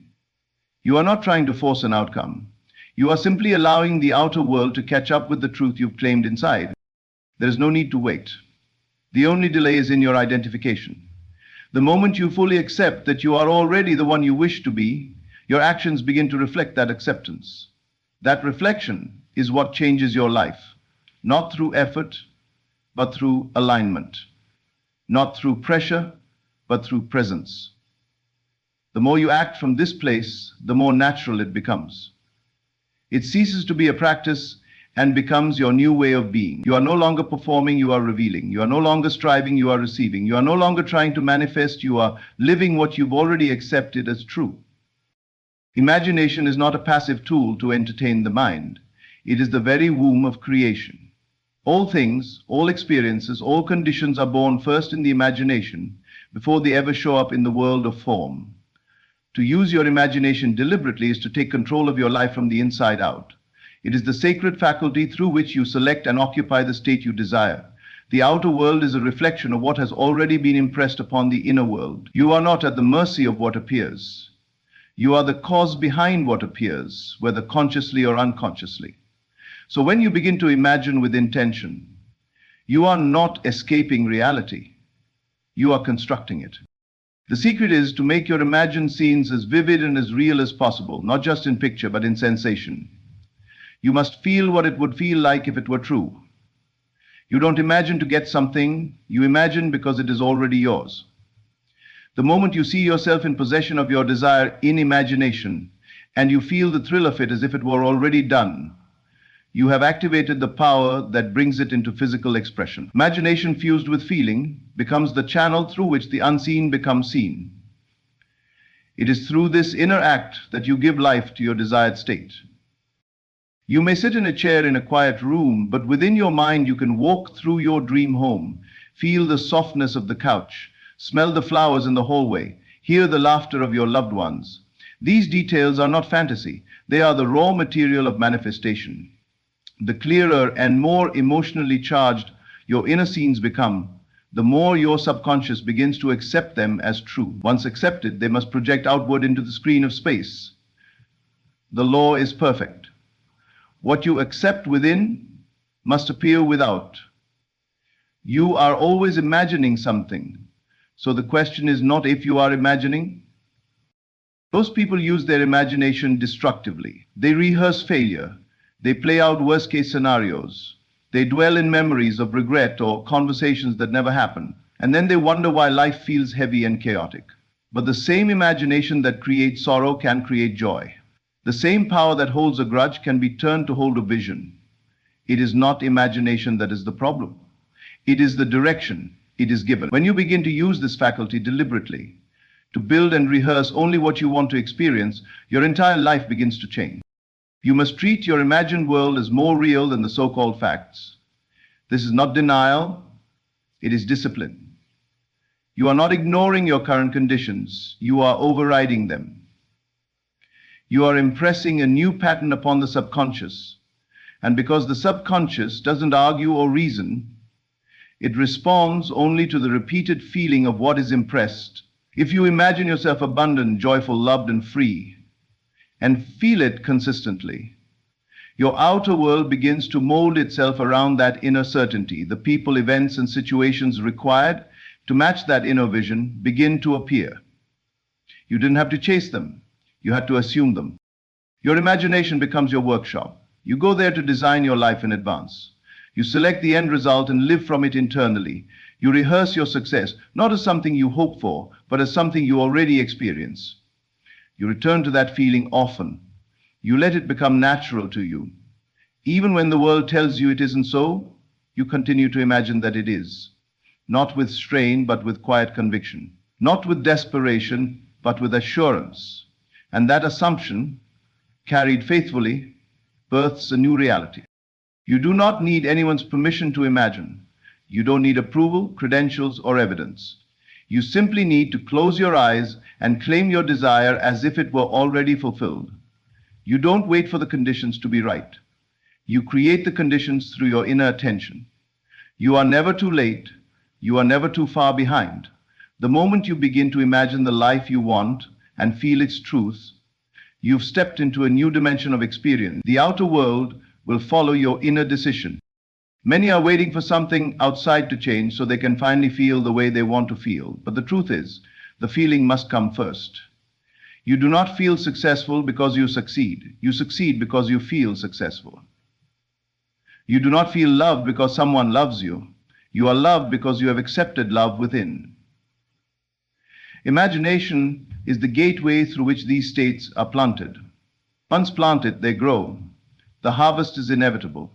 A: You are not trying to force an outcome. You are simply allowing the outer world to catch up with the truth you've claimed inside. There is no need to wait. The only delay is in your identification. The moment you fully accept that you are already the one you wish to be, your actions begin to reflect that acceptance. That reflection is what changes your life. Not through effort, but through alignment. Not through pressure, but through presence. The more you act from this place, the more natural it becomes. It ceases to be a practice and becomes your new way of being. You are no longer performing, you are revealing. You are no longer striving, you are receiving. You are no longer trying to manifest, you are living what you've already accepted as true. Imagination is not a passive tool to entertain the mind. It is the very womb of creation. All things, all experiences, all conditions are born first in the imagination before they ever show up in the world of form. To use your imagination deliberately is to take control of your life from the inside out. It is the sacred faculty through which you select and occupy the state you desire. The outer world is a reflection of what has already been impressed upon the inner world. You are not at the mercy of what appears. You are the cause behind what appears, whether consciously or unconsciously. So when you begin to imagine with intention, you are not escaping reality. You are constructing it. The secret is to make your imagined scenes as vivid and as real as possible, not just in picture, but in sensation. You must feel what it would feel like if it were true. You don't imagine to get something, you imagine because it is already yours. The moment you see yourself in possession of your desire in imagination, and you feel the thrill of it as if it were already done, you have activated the power that brings it into physical expression. Imagination fused with feeling becomes the channel through which the unseen becomes seen. It is through this inner act that you give life to your desired state. You may sit in a chair in a quiet room, but within your mind you can walk through your dream home, feel the softness of the couch, smell the flowers in the hallway, hear the laughter of your loved ones. These details are not fantasy. They are the raw material of manifestation. The clearer and more emotionally charged your inner scenes become, the more your subconscious begins to accept them as true. Once accepted, they must project outward into the screen of space. The law is perfect. What you accept within must appear without. You are always imagining something. So the question is not if you are imagining. Most people use their imagination destructively. They rehearse failure. They play out worst-case scenarios. They dwell in memories of regret or conversations that never happen. And then they wonder why life feels heavy and chaotic. But the same imagination that creates sorrow can create joy. The same power that holds a grudge can be turned to hold a vision. It is not imagination that is the problem. It is the direction it is given. When you begin to use this faculty deliberately, to build and rehearse only what you want to experience, your entire life begins to change. You must treat your imagined world as more real than the so-called facts. This is not denial, it is discipline. You are not ignoring your current conditions, you are overriding them. You are impressing a new pattern upon the subconscious, and because the subconscious doesn't argue or reason, it responds only to the repeated feeling of what is impressed. If you imagine yourself abundant, joyful, loved, and free, and feel it consistently, your outer world begins to mold itself around that inner certainty. The people, events, and situations required to match that inner vision begin to appear. You didn't have to chase them. You had to assume them. Your imagination becomes your workshop. You go there to design your life in advance. You select the end result and live from it internally. You rehearse your success, not as something you hope for, but as something you already experience. You return to that feeling often. You let it become natural to you. Even when the world tells you it isn't so, you continue to imagine that it is. Not with strain, but with quiet conviction. Not with desperation, but with assurance. And that assumption, carried faithfully, births a new reality. You do not need anyone's permission to imagine. You don't need approval, credentials, or evidence. You simply need to close your eyes and claim your desire as if it were already fulfilled. You don't wait for the conditions to be right. You create the conditions through your inner attention. You are never too late. You are never too far behind. The moment you begin to imagine the life you want and feel its truth, you've stepped into a new dimension of experience. The outer world will follow your inner decision. Many are waiting for something outside to change so they can finally feel the way they want to feel. But the truth is, the feeling must come first. You do not feel successful because you succeed. You succeed because you feel successful. You do not feel loved because someone loves you. You are loved because you have accepted love within. Imagination is the gateway through which these states are planted. Once planted, they grow. The harvest is inevitable.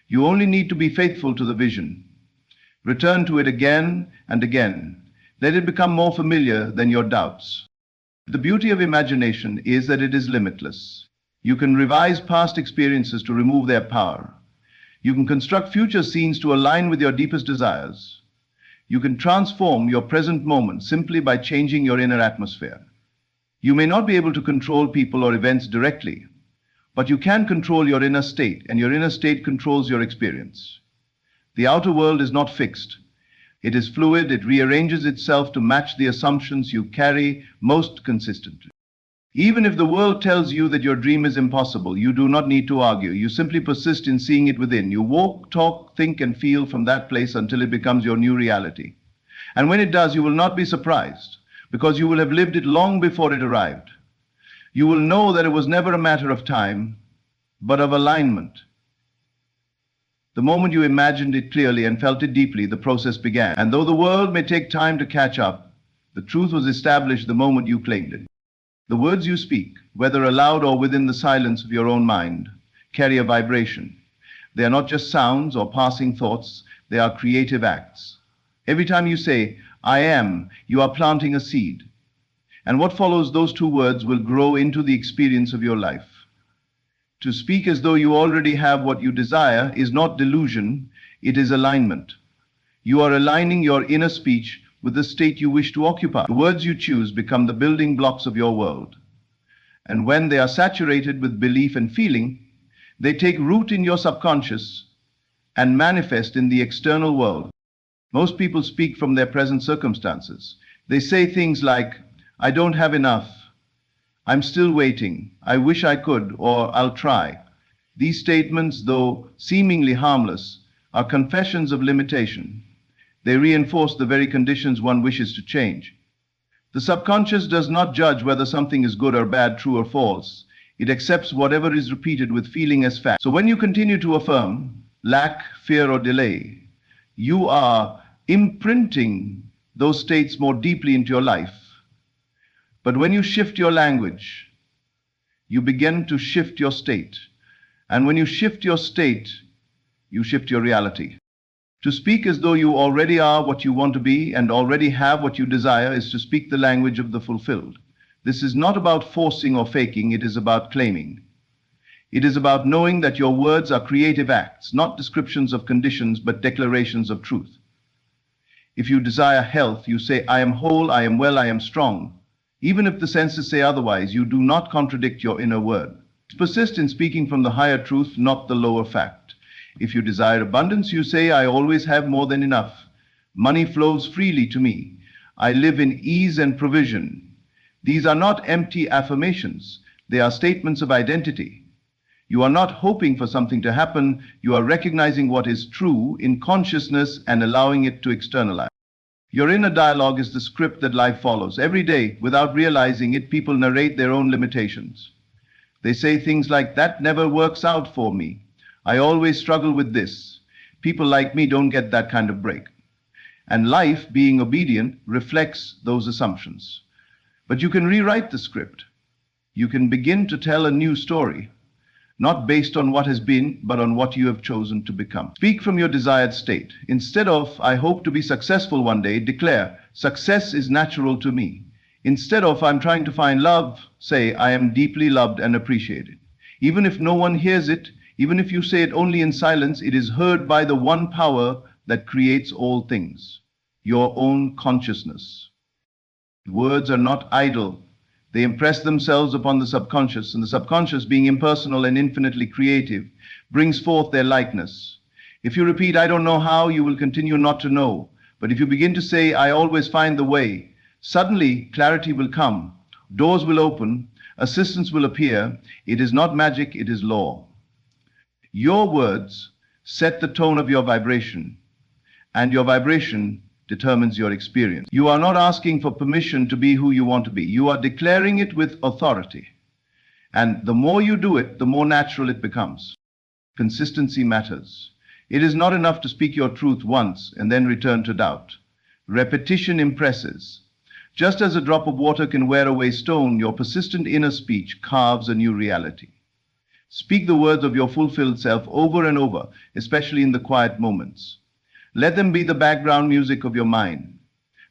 A: You only need to be faithful to the vision. Return to it again and again. Let it become more familiar than your doubts. The beauty of imagination is that it is limitless. You can revise past experiences to remove their power. You can construct future scenes to align with your deepest desires. You can transform your present moment simply by changing your inner atmosphere. You may not be able to control people or events directly, but you can control your inner state, and your inner state controls your experience. The outer world is not fixed. It is fluid. It rearranges itself to match the assumptions you carry most consistently. Even if the world tells you that your dream is impossible, you do not need to argue. You simply persist in seeing it within. You walk, talk, think, and feel from that place until it becomes your new reality. And when it does, you will not be surprised, because you will have lived it long before it arrived. You will know that it was never a matter of time, but of alignment. The moment you imagined it clearly and felt it deeply, the process began. And though the world may take time to catch up, the truth was established the moment you claimed it. The words you speak, whether aloud or within the silence of your own mind, carry a vibration. They are not just sounds or passing thoughts, they are creative acts. Every time you say, I am, you are planting a seed. And what follows those two words will grow into the experience of your life. To speak as though you already have what you desire is not delusion, it is alignment. You are aligning your inner speech with the state you wish to occupy. The words you choose become the building blocks of your world. And when they are saturated with belief and feeling, they take root in your subconscious and manifest in the external world. Most people speak from their present circumstances. They say things like, I don't have enough, I'm still waiting, I wish I could, or I'll try. These statements, though seemingly harmless, are confessions of limitation. They reinforce the very conditions one wishes to change. The subconscious does not judge whether something is good or bad, true or false. It accepts whatever is repeated with feeling as fact. So when you continue to affirm lack, fear, or delay, you are imprinting those states more deeply into your life. But when you shift your language, you begin to shift your state. And when you shift your state, you shift your reality. To speak as though you already are what you want to be and already have what you desire is to speak the language of the fulfilled. This is not about forcing or faking, it is about claiming. It is about knowing that your words are creative acts, not descriptions of conditions, but declarations of truth. If you desire health, you say, I am whole, I am well, I am strong. Even if the senses say otherwise, you do not contradict your inner word. Persist in speaking from the higher truth, not the lower fact. If you desire abundance, you say, I always have more than enough. Money flows freely to me. I live in ease and provision. These are not empty affirmations. They are statements of identity. You are not hoping for something to happen. You are recognizing what is true in consciousness and allowing it to externalize. Your inner dialogue is the script that life follows. Every day, without realizing it, people narrate their own limitations. They say things like, that never works out for me. I always struggle with this. People like me don't get that kind of break. And life, being obedient, reflects those assumptions. But you can rewrite the script. You can begin to tell a new story, not based on what has been, but on what you have chosen to become. Speak from your desired state. Instead of, I hope to be successful one day, declare, success is natural to me. Instead of, I'm trying to find love, say, I am deeply loved and appreciated. Even if no one hears it, even if you say it only in silence, it is heard by the one power that creates all things, your own consciousness. Words are not idle. They impress themselves upon the subconscious, and the subconscious, being impersonal and infinitely creative, brings forth their likeness. If you repeat, I don't know how, you will continue not to know. But if you begin to say, I always find the way, suddenly clarity will come, doors will open, assistance will appear. It is not magic, it is law. Your words set the tone of your vibration, and your vibration determines your experience. You are not asking for permission to be who you want to be. You are declaring it with authority. And the more you do it, the more natural it becomes. Consistency matters. It is not enough to speak your truth once and then return to doubt. Repetition impresses. Just as a drop of water can wear away stone, your persistent inner speech carves a new reality. Speak the words of your fulfilled self over and over, especially in the quiet moments. Let them be the background music of your mind.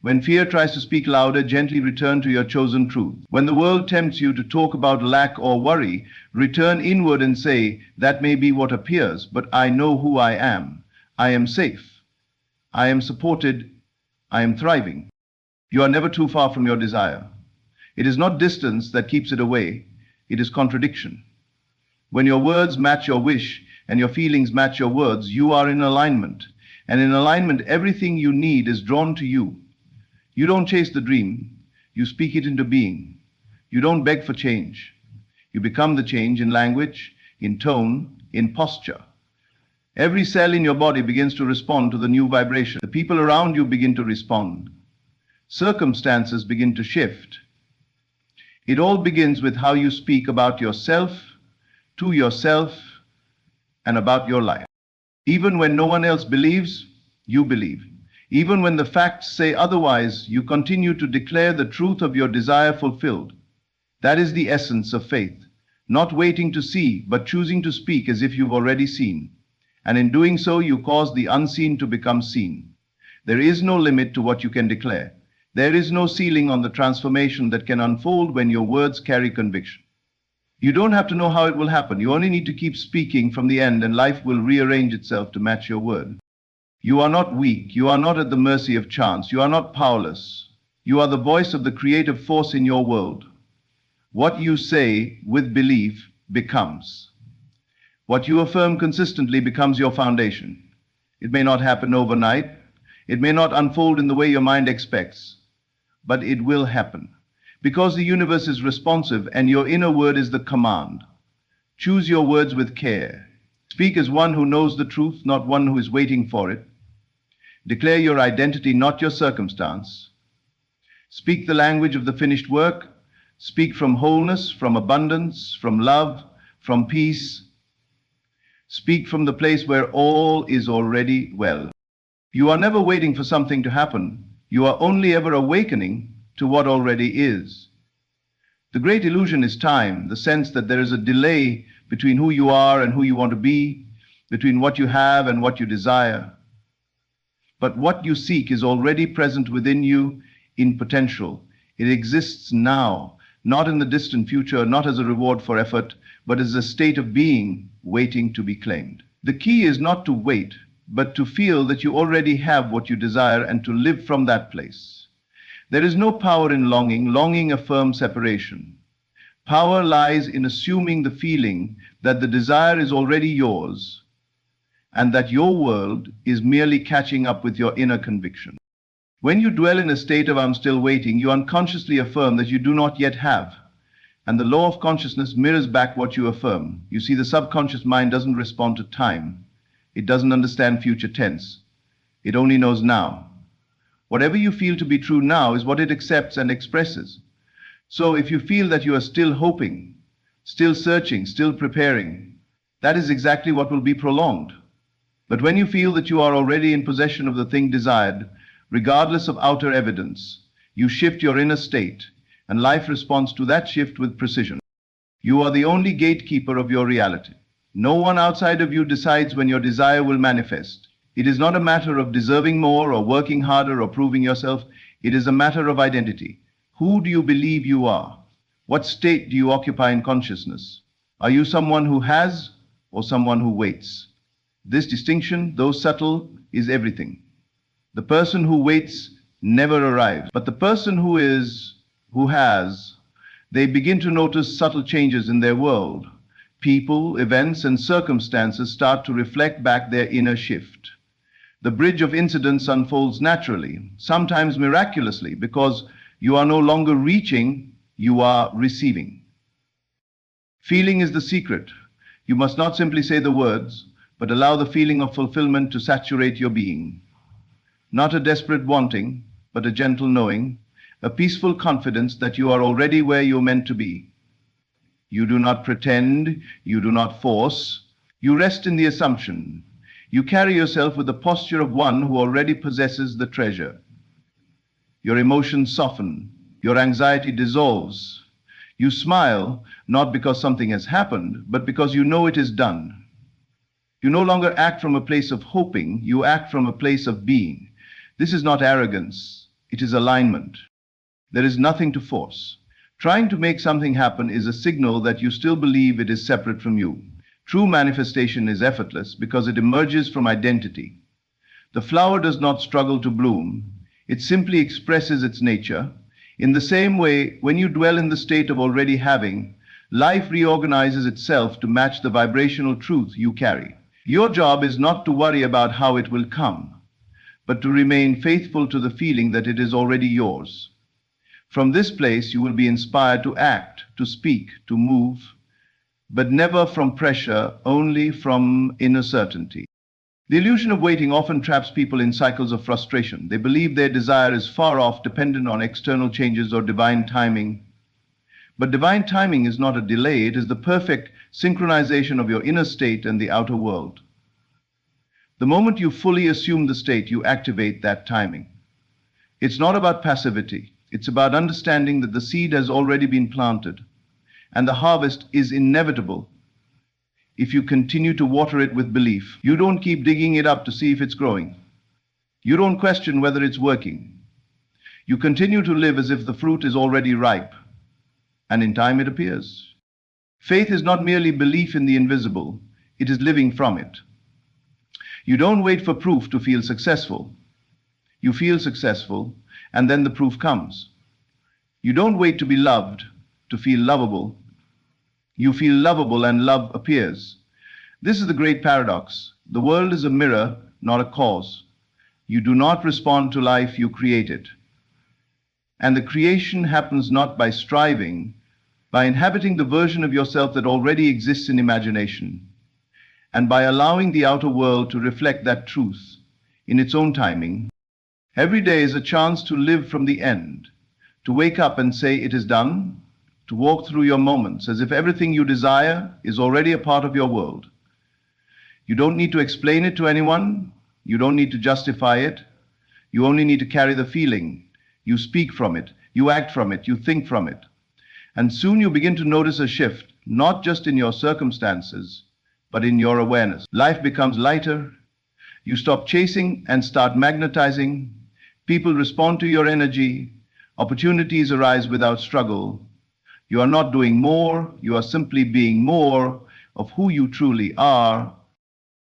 A: When fear tries to speak louder, gently return to your chosen truth. When the world tempts you to talk about lack or worry, return inward and say, that may be what appears, but I know who I am. I am safe. I am supported. I am thriving. You are never too far from your desire. It is not distance that keeps it away. It is contradiction. When your words match your wish and your feelings match your words, you are in alignment. And in alignment, everything you need is drawn to you. You don't chase the dream, you speak it into being. You don't beg for change. You become the change in language, in tone, in posture. Every cell in your body begins to respond to the new vibration. The people around you begin to respond. Circumstances begin to shift. It all begins with how you speak about yourself, to yourself, and about your life. Even when no one else believes, you believe. Even when the facts say otherwise, you continue to declare the truth of your desire fulfilled. That is the essence of faith. Not waiting to see, but choosing to speak as if you've already seen. And in doing so, you cause the unseen to become seen. There is no limit to what you can declare. There is no ceiling on the transformation that can unfold when your words carry conviction. You don't have to know how it will happen. You only need to keep speaking from the end, and life will rearrange itself to match your word. You are not weak. You are not at the mercy of chance. You are not powerless. You are the voice of the creative force in your world. What you say with belief becomes. What you affirm consistently becomes your foundation. It may not happen overnight. It may not unfold in the way your mind expects, but it will happen. Because the universe is responsive and your inner word is the command. Choose your words with care. Speak as one who knows the truth, not one who is waiting for it. Declare your identity, not your circumstance. Speak the language of the finished work. Speak from wholeness, from abundance, from love, from peace. Speak from the place where all is already well. You are never waiting for something to happen. You are only ever awakening to what already is. The great illusion is time, the sense that there is a delay between who you are and who you want to be, between what you have and what you desire. But what you seek is already present within you in potential. It exists now, not in the distant future, not as a reward for effort, but as a state of being waiting to be claimed. The key is not to wait, but to feel that you already have what you desire and to live from that place. There is no power in longing. Longing affirms separation. Power lies in assuming the feeling that the desire is already yours and that your world is merely catching up with your inner conviction. When you dwell in a state of "I'm still waiting," you unconsciously affirm that you do not yet have. And the law of consciousness mirrors back what you affirm. You see, the subconscious mind doesn't respond to time. It doesn't understand future tense. It only knows now. Whatever you feel to be true now is what it accepts and expresses. So if you feel that you are still hoping, still searching, still preparing, that is exactly what will be prolonged. But when you feel that you are already in possession of the thing desired, regardless of outer evidence, you shift your inner state, and life responds to that shift with precision. You are the only gatekeeper of your reality. No one outside of you decides when your desire will manifest. It is not a matter of deserving more or working harder or proving yourself. It is a matter of identity. Who do you believe you are? What state do you occupy in consciousness? Are you someone who has or someone who waits? This distinction, though subtle, is everything. The person who waits never arrives, but the person who has, they begin to notice subtle changes in their world. People, events, and circumstances start to reflect back their inner shift. The bridge of incidents unfolds naturally, sometimes miraculously, because you are no longer reaching, you are receiving. Feeling is the secret. You must not simply say the words, but allow the feeling of fulfillment to saturate your being. Not a desperate wanting, but a gentle knowing, a peaceful confidence that you are already where you're meant to be. You do not pretend, you do not force, you rest in the assumption. You carry yourself with the posture of one who already possesses the treasure. Your emotions soften, your anxiety dissolves. You smile, not because something has happened, but because you know it is done. You no longer act from a place of hoping, you act from a place of being. This is not arrogance, it is alignment. There is nothing to force. Trying to make something happen is a signal that you still believe it is separate from you. True manifestation is effortless because it emerges from identity. The flower does not struggle to bloom. It simply expresses its nature. In the same way, when you dwell in the state of already having, life reorganizes itself to match the vibrational truth you carry. Your job is not to worry about how it will come, but to remain faithful to the feeling that it is already yours. From this place, you will be inspired to act, to speak, to move, but never from pressure, only from inner certainty. The illusion of waiting often traps people in cycles of frustration. They believe their desire is far off, dependent on external changes or divine timing. But divine timing is not a delay, it is the perfect synchronization of your inner state and the outer world. The moment you fully assume the state, you activate that timing. It's not about passivity. It's about understanding that the seed has already been planted, and the harvest is inevitable if you continue to water it with belief. You don't keep digging it up to see if it's growing. You don't question whether it's working. You continue to live as if the fruit is already ripe, and in time it appears. Faith is not merely belief in the invisible, it is living from it. You don't wait for proof to feel successful. You feel successful, and then the proof comes. You don't wait to be loved to feel lovable. You feel lovable and love appears. This is the great paradox. The world is a mirror, not a cause. You do not respond to life, you create it. And the creation happens not by striving, by inhabiting the version of yourself that already exists in imagination, and by allowing the outer world to reflect that truth in its own timing. Every day is a chance to live from the end, to wake up and say it is done, to walk through your moments as if everything you desire is already a part of your world. You don't need to explain it to anyone, you don't need to justify it, you only need to carry the feeling. You speak from it, you act from it, you think from it. And soon you begin to notice a shift, not just in your circumstances, but in your awareness. Life becomes lighter, you stop chasing and start magnetizing. People respond to your energy, opportunities arise without struggle. You are not doing more, you are simply being more of who you truly are.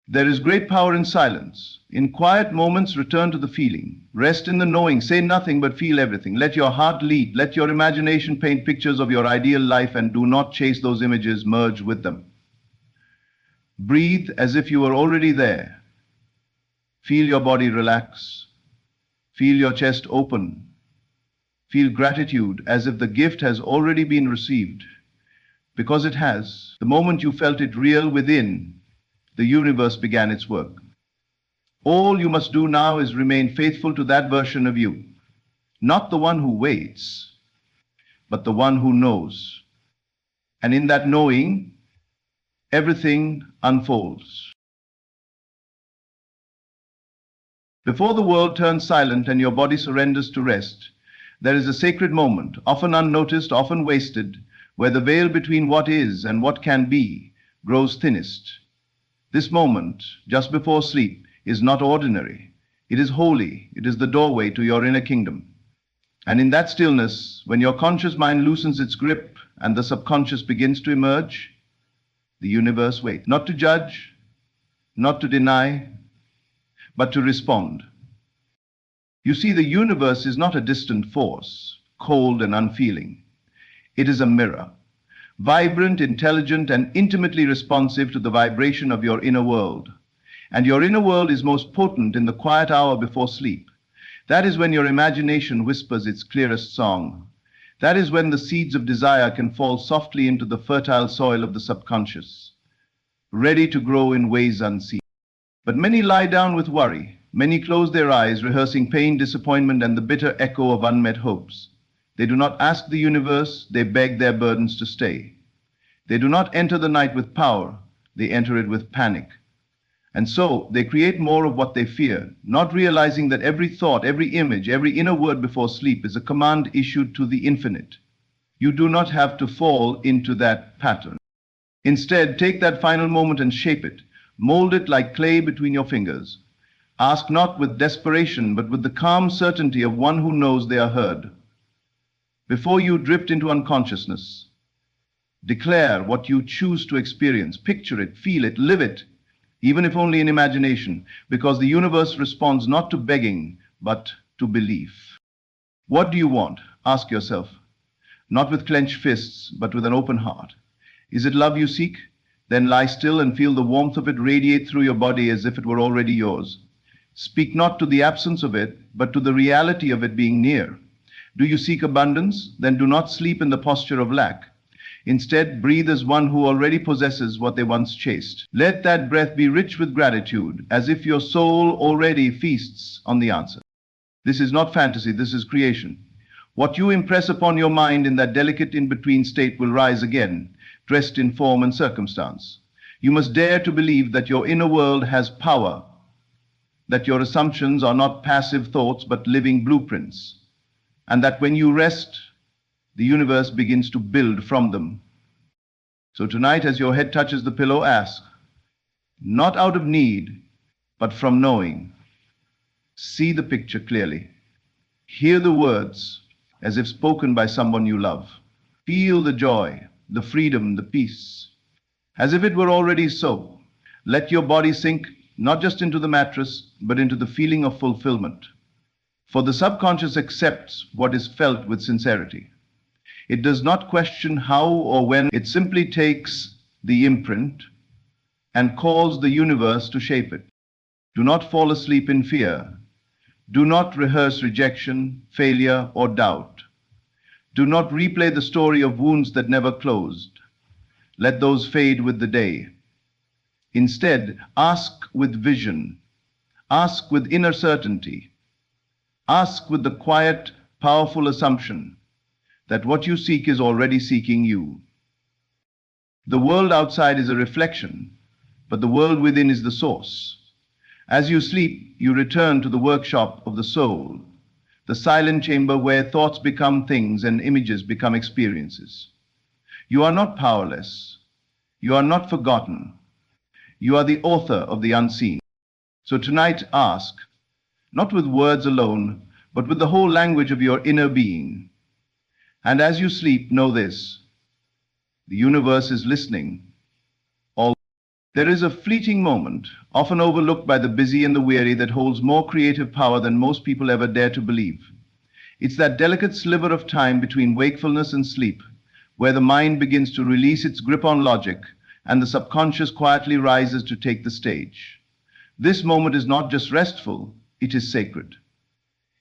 A: There is great power in silence. In quiet moments, return to the feeling. Rest in the knowing. Say nothing but feel everything. Let your heart lead. Let your imagination paint pictures of your ideal life, and do not chase those images, merge with them. Breathe as if you were already there. Feel your body relax. Feel your chest open. Feel gratitude as if the gift has already been received. Because it has. The moment you felt it real within, the universe began its work. All you must do now is remain faithful to that version of you. Not the one who waits, but the one who knows. And in that knowing, everything unfolds. Before the world turns silent and your body surrenders to rest, there is a sacred moment, often unnoticed, often wasted, where the veil between what is and what can be grows thinnest. This moment, just before sleep, is not ordinary. It is holy. It is the doorway to your inner kingdom. And in that stillness, when your conscious mind loosens its grip and the subconscious begins to emerge, the universe waits, not to judge, not to deny, but to respond. You see, the universe is not a distant force, cold and unfeeling. It is a mirror, vibrant, intelligent, and intimately responsive to the vibration of your inner world. And your inner world is most potent in the quiet hour before sleep. That is when your imagination whispers its clearest song. That is when the seeds of desire can fall softly into the fertile soil of the subconscious, ready to grow in ways unseen. But many lie down with worry. Many close their eyes, rehearsing pain, disappointment, and the bitter echo of unmet hopes. They do not ask the universe, they beg their burdens to stay. They do not enter the night with power, they enter it with panic. And so they create more of what they fear, not realizing that every thought, every image, every inner word before sleep is a command issued to the infinite. You do not have to fall into that pattern. Instead, take that final moment and shape it. Mold it like clay between your fingers. Ask not with desperation, but with the calm certainty of one who knows they are heard. Before you drift into unconsciousness, declare what you choose to experience. Picture it, feel it, live it, even if only in imagination, because the universe responds not to begging, but to belief. What do you want? Ask yourself. Not with clenched fists, but with an open heart. Is it love you seek? Then lie still and feel the warmth of it radiate through your body as if it were already yours. Speak not to the absence of it, but to the reality of it being near. Do you seek abundance? Then do not sleep in the posture of lack. Instead, breathe as one who already possesses what they once chased. Let that breath be rich with gratitude, as if your soul already feasts on the answer. This is not fantasy, this is creation. What you impress upon your mind in that delicate in-between state will rise again, dressed in form and circumstance. You must dare to believe that your inner world has power, that your assumptions are not passive thoughts but living blueprints, and that when you rest, the universe begins to build from them. So tonight, as your head touches the pillow, ask, not out of need, but from knowing. See the picture clearly. Hear the words as if spoken by someone you love. Feel the joy, the freedom, the peace, as if it were already so. Let your body sink not just into the mattress, but into the feeling of fulfillment. For the subconscious accepts what is felt with sincerity. It does not question how or when, it simply takes the imprint and calls the universe to shape it. Do not fall asleep in fear. Do not rehearse rejection, failure, or doubt. Do not replay the story of wounds that never closed. Let those fade with the day. Instead, ask with vision. Ask with inner certainty. Ask with the quiet, powerful assumption that what you seek is already seeking you. The world outside is a reflection, but the world within is the source. As you sleep, you return to the workshop of the soul, the silent chamber where thoughts become things and images become experiences. You are not powerless. You are not forgotten. You are the author of the unseen. So tonight ask, not with words alone, but with the whole language of your inner being. And as you sleep, know this: the universe is listening. There is a fleeting moment, often overlooked by the busy and the weary, that holds more creative power than most people ever dare to believe. It's that delicate sliver of time between wakefulness and sleep, where the mind begins to release its grip on logic and the subconscious quietly rises to take the stage. This moment is not just restful, it is sacred.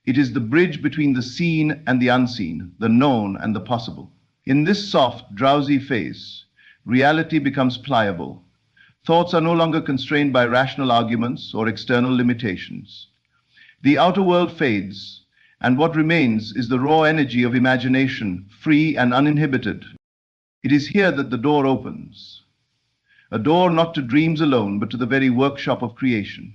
A: It is the bridge between the seen and the unseen, the known and the possible. In this soft, drowsy phase, reality becomes pliable. Thoughts are no longer constrained by rational arguments or external limitations. The outer world fades, and what remains is the raw energy of imagination, free and uninhibited. It is here that the door opens. A door not to dreams alone, but to the very workshop of creation.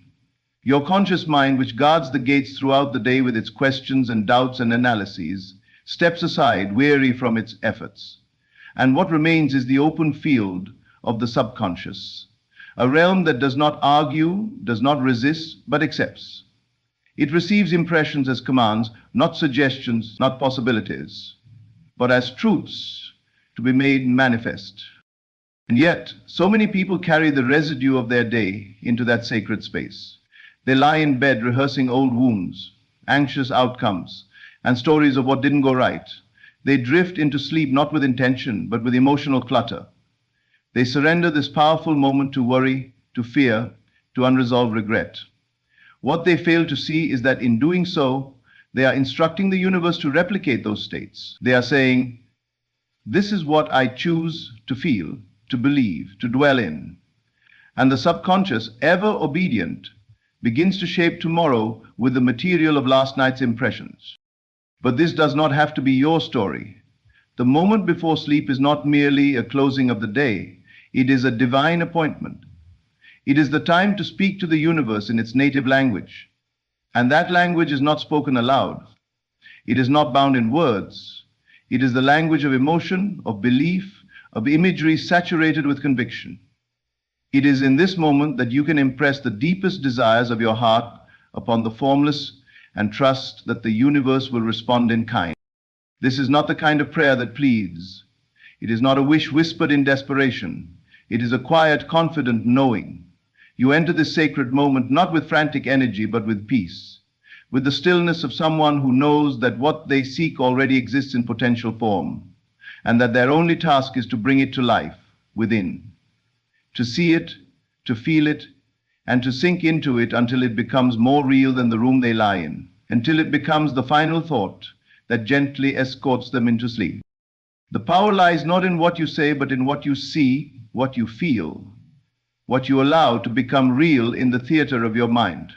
A: Your conscious mind, which guards the gates throughout the day with its questions and doubts and analyses, steps aside, weary from its efforts. And what remains is the open field of the subconscious, a realm that does not argue, does not resist, but accepts. It receives impressions as commands, not suggestions, not possibilities, but as truths to be made manifest. And yet, so many people carry the residue of their day into that sacred space. They lie in bed rehearsing old wounds, anxious outcomes, and stories of what didn't go right. They drift into sleep not with intention, but with emotional clutter. They surrender this powerful moment to worry, to fear, to unresolved regret. What they fail to see is that in doing so, they are instructing the universe to replicate those states. They are saying, "This is what I choose to feel, to believe, to dwell in." And the subconscious, ever obedient, begins to shape tomorrow with the material of last night's impressions. But this does not have to be your story. The moment before sleep is not merely a closing of the day. It is a divine appointment. It is the time to speak to the universe in its native language. And that language is not spoken aloud. It is not bound in words. It is the language of emotion, of belief, of imagery saturated with conviction. It is in this moment that you can impress the deepest desires of your heart upon the formless and trust that the universe will respond in kind. This is not the kind of prayer that pleads. It is not a wish whispered in desperation. It is a quiet, confident knowing. You enter this sacred moment not with frantic energy, but with peace, with the stillness of someone who knows that what they seek already exists in potential form, and that their only task is to bring it to life within, to see it, to feel it, and to sink into it until it becomes more real than the room they lie in, until it becomes the final thought, that gently escorts them into sleep. The power lies not in what you say, but in what you see, what you feel, what you allow to become real in the theater of your mind.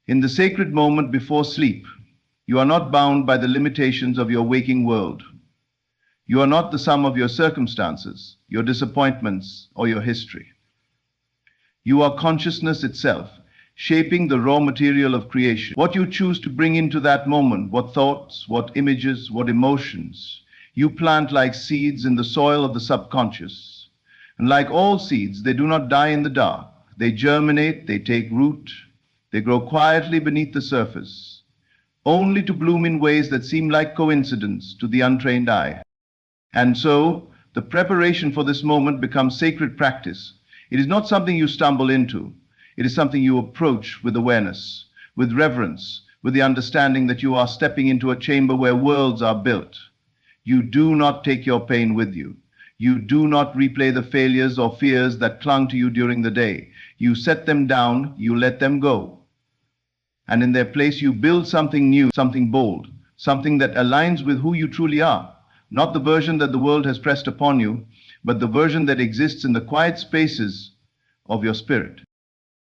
A: In the sacred moment before sleep, you are not bound by the limitations of your waking world. You are not the sum of your circumstances, your disappointments, or your history. You are consciousness itself, shaping the raw material of creation. What you choose to bring into that moment, what thoughts, what images, what emotions, you plant like seeds in the soil of the subconscious. And like all seeds, they do not die in the dark. They germinate, they take root, they grow quietly beneath the surface, only to bloom in ways that seem like coincidence to the untrained eye. And so, the preparation for this moment becomes sacred practice. It is not something you stumble into. It is something you approach with awareness, with reverence, with the understanding that you are stepping into a chamber where worlds are built. You do not take your pain with you. You do not replay the failures or fears that clung to you during the day. You set them down, you let them go. And in their place, you build something new, something bold, something that aligns with who you truly are. Not the version that the world has pressed upon you, but the version that exists in the quiet spaces of your spirit.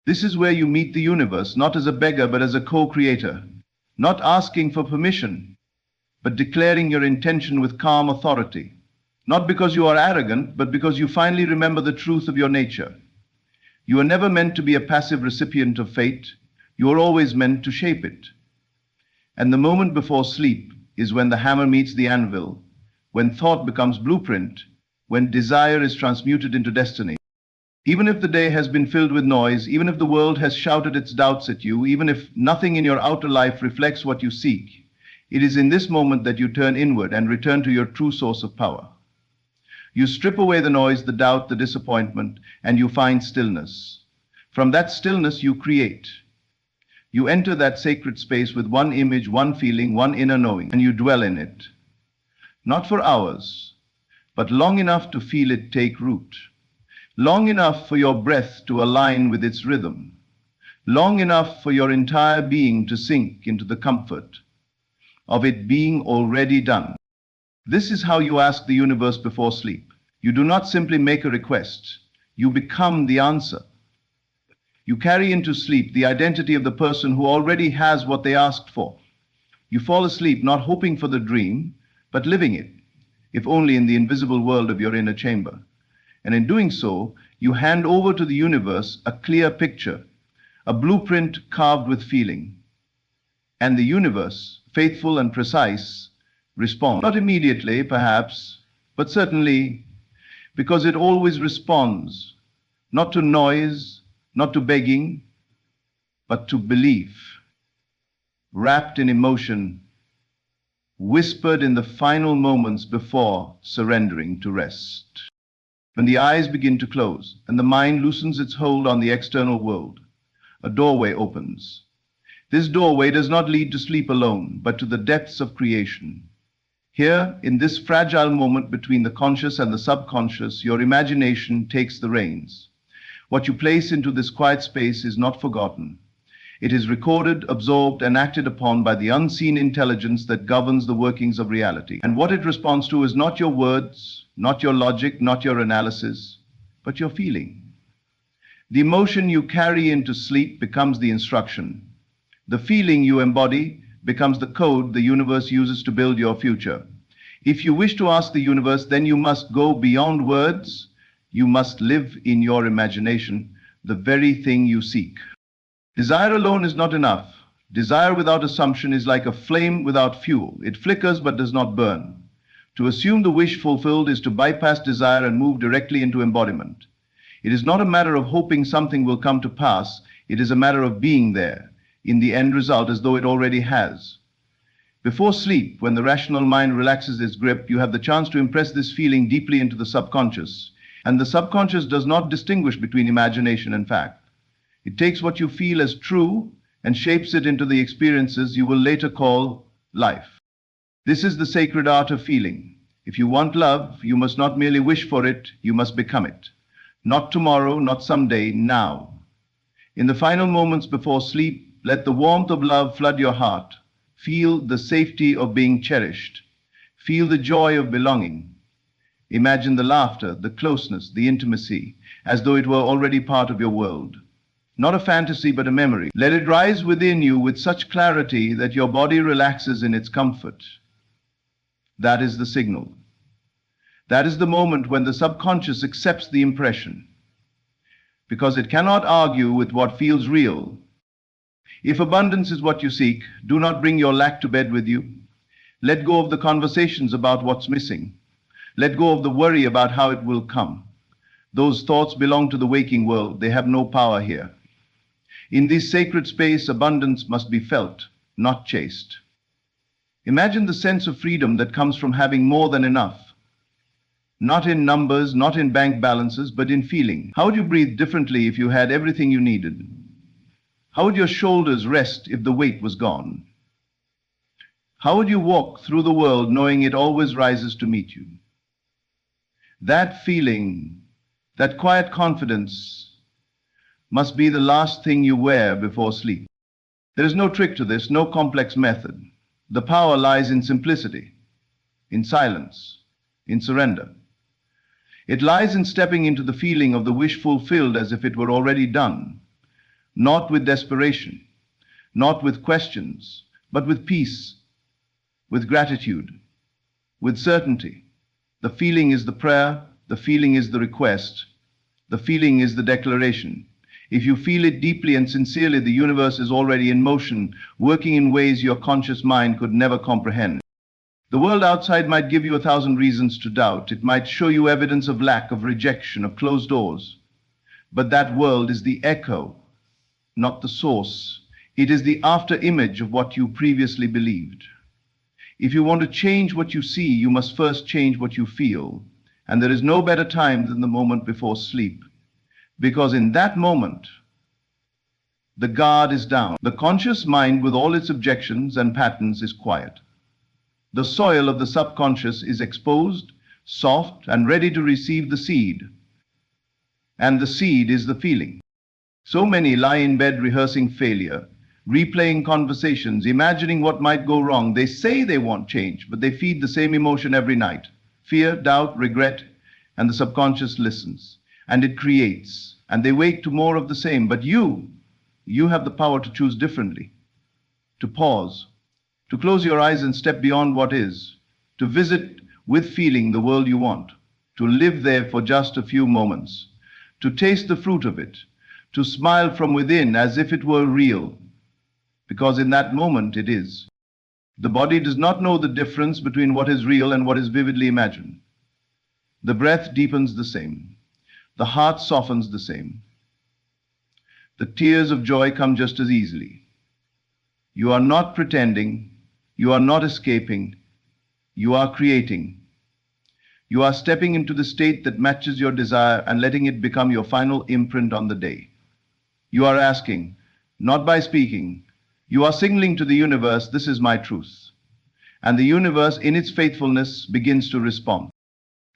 A: This is where you meet the universe, not as a beggar, but as a co-creator, not asking for permission, but declaring your intention with calm authority, not because you are arrogant, but because you finally remember the truth of your nature. You are never meant to be a passive recipient of fate. You are always meant to shape it. And the moment before sleep is when the hammer meets the anvil, when thought becomes blueprint, when desire is transmuted into destiny. Even if the day has been filled with noise, even if the world has shouted its doubts at you, even if nothing in your outer life reflects what you seek, it is in this moment that you turn inward and return to your true source of power. You strip away the noise, the doubt, the disappointment, and you find stillness. From that stillness, you create. You enter that sacred space with one image, one feeling, one inner knowing, and you dwell in it. Not for hours, but long enough to feel it take root. Long enough for your breath to align with its rhythm. Long enough for your entire being to sink into the comfort of it being already done. This is how you ask the universe before sleep. You do not simply make a request. You become the answer. You carry into sleep the identity of the person who already has what they asked for. You fall asleep not hoping for the dream, but living it, if only in the invisible world of your inner chamber. And in doing so, you hand over to the universe a clear picture, a blueprint carved with feeling. And the universe, faithful and precise, responds. Not immediately, perhaps, but certainly, because it always responds, not to noise, not to begging, but to belief, wrapped in emotion, whispered in the final moments before surrendering to rest. When the eyes begin to close and the mind loosens its hold on the external world, a doorway opens. This doorway does not lead to sleep alone, but to the depths of creation. Here, in this fragile moment between the conscious and the subconscious, your imagination takes the reins. What you place into this quiet space is not forgotten. It is recorded, absorbed, and acted upon by the unseen intelligence that governs the workings of reality. And what it responds to is not your words, not your logic, not your analysis, but your feeling. The emotion you carry into sleep becomes the instruction. The feeling you embody becomes the code the universe uses to build your future. If you wish to ask the universe, then you must go beyond words. You must live in your imagination, the very thing you seek. Desire alone is not enough. Desire without assumption is like a flame without fuel. It flickers but does not burn. To assume the wish fulfilled is to bypass desire and move directly into embodiment. It is not a matter of hoping something will come to pass. It is a matter of being there, in the end result, as though it already has. Before sleep, when the rational mind relaxes its grip, you have the chance to impress this feeling deeply into the subconscious. And the subconscious does not distinguish between imagination and fact. It takes what you feel as true and shapes it into the experiences you will later call life. This is the sacred art of feeling. If you want love, you must not merely wish for it, you must become it. Not tomorrow, not someday, now. In the final moments before sleep, let the warmth of love flood your heart. Feel the safety of being cherished. Feel the joy of belonging. Imagine the laughter, the closeness, the intimacy, as though it were already part of your world. Not a fantasy, but a memory. Let it rise within you with such clarity that your body relaxes in its comfort. That is the signal. That is the moment when the subconscious accepts the impression, because it cannot argue with what feels real. If abundance is what you seek, do not bring your lack to bed with you. Let go of the conversations about what's missing. Let go of the worry about how it will come. Those thoughts belong to the waking world. They have no power here. In this sacred space, abundance must be felt, not chased. Imagine the sense of freedom that comes from having more than enough. Not in numbers, not in bank balances, but in feeling. How would you breathe differently if you had everything you needed? How would your shoulders rest if the weight was gone? How would you walk through the world knowing it always rises to meet you? That feeling, that quiet confidence, must be the last thing you wear before sleep. There is no trick to this, no complex method. The power lies in simplicity, in silence, in surrender. It lies in stepping into the feeling of the wish fulfilled as if it were already done, not with desperation, not with questions, but with peace, with gratitude, with certainty. The feeling is the prayer, the feeling is the request, the feeling is the declaration. If you feel it deeply and sincerely, the universe is already in motion, working in ways your conscious mind could never comprehend. The world outside might give you 1,000 reasons to doubt. It might show you evidence of lack, of rejection, of closed doors. But that world is the echo, not the source. It is the after image of what you previously believed. If you want to change what you see, you must first change what you feel. And there is no better time than the moment before sleep. Because in that moment, the guard is down. The conscious mind, with all its objections and patterns, is quiet. The soil of the subconscious is exposed, soft, and ready to receive the seed. And the seed is the feeling. So many lie in bed rehearsing failure, replaying conversations, imagining what might go wrong. They say they want change, but they feed the same emotion every night. Fear, doubt, regret, and the subconscious listens. And it creates, and they wake to more of the same. But you have the power to choose differently, to pause, to close your eyes and step beyond what is, to visit with feeling the world you want, to live there for just a few moments, to taste the fruit of it, to smile from within as if it were real, because in that moment it is. The body does not know the difference between what is real and what is vividly imagined. The breath deepens the same. The heart softens the same. The tears of joy come just as easily. You are not pretending. You are not escaping. You are creating. You are stepping into the state that matches your desire and letting it become your final imprint on the day. You are asking, not by speaking. You are signaling to the universe, this is my truth. And the universe, in its faithfulness, begins to respond.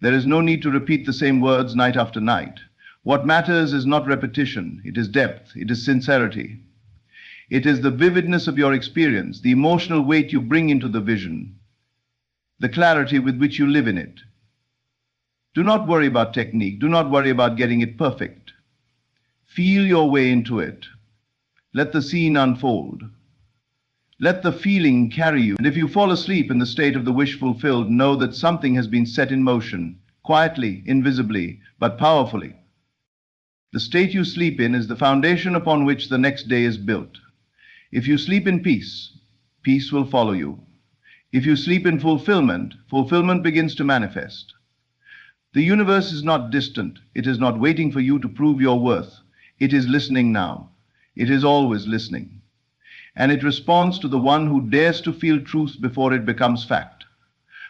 A: There is no need to repeat the same words night after night. What matters is not repetition, it is depth, it is sincerity. It is the vividness of your experience, the emotional weight you bring into the vision, the clarity with which you live in it. Do not worry about technique, do not worry about getting it perfect. Feel your way into it. Let the scene unfold. Let the feeling carry you. And if you fall asleep in the state of the wish fulfilled, know that something has been set in motion, quietly, invisibly, but powerfully. The state you sleep in is the foundation upon which the next day is built. If you sleep in peace, peace will follow you. If you sleep in fulfillment, fulfillment begins to manifest. The universe is not distant. It is not waiting for you to prove your worth. It is listening now. It is always listening. And it responds to the one who dares to feel truth before it becomes fact,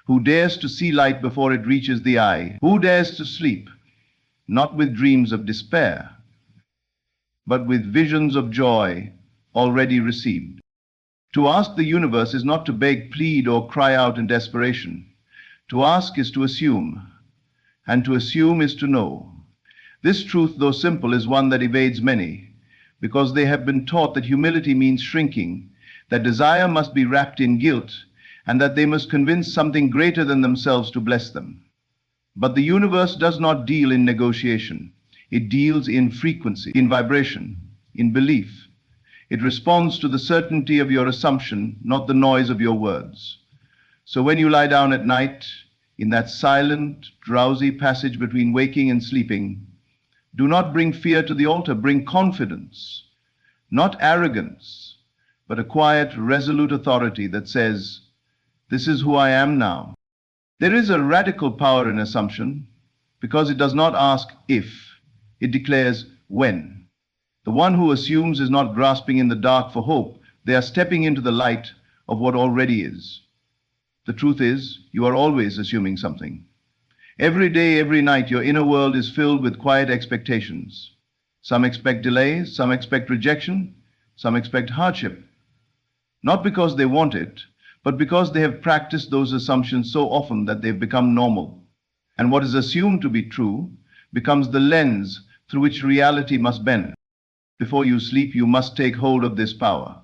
A: who dares to see light before it reaches the eye, who dares to sleep, not with dreams of despair, but with visions of joy already received. To ask the universe is not to beg, plead, or cry out in desperation. To ask is to assume, and to assume is to know. This truth, though simple, is one that evades many, because they have been taught that humility means shrinking, that desire must be wrapped in guilt, and that they must convince something greater than themselves to bless them. But the universe does not deal in negotiation. It deals in frequency, in vibration, in belief. It responds to the certainty of your assumption, not the noise of your words. So when you lie down at night, in that silent, drowsy passage between waking and sleeping, do not bring fear to the altar, bring confidence, not arrogance, but a quiet, resolute authority that says, "This is who I am now." There is a radical power in assumption, because it does not ask if, it declares when. The one who assumes is not grasping in the dark for hope, they are stepping into the light of what already is. The truth is, you are always assuming something. Every day, every night, your inner world is filled with quiet expectations. Some expect delays, some expect rejection, some expect hardship. Not because they want it, but because they have practiced those assumptions so often that they've become normal. And what is assumed to be true becomes the lens through which reality must bend. Before you sleep, you must take hold of this power.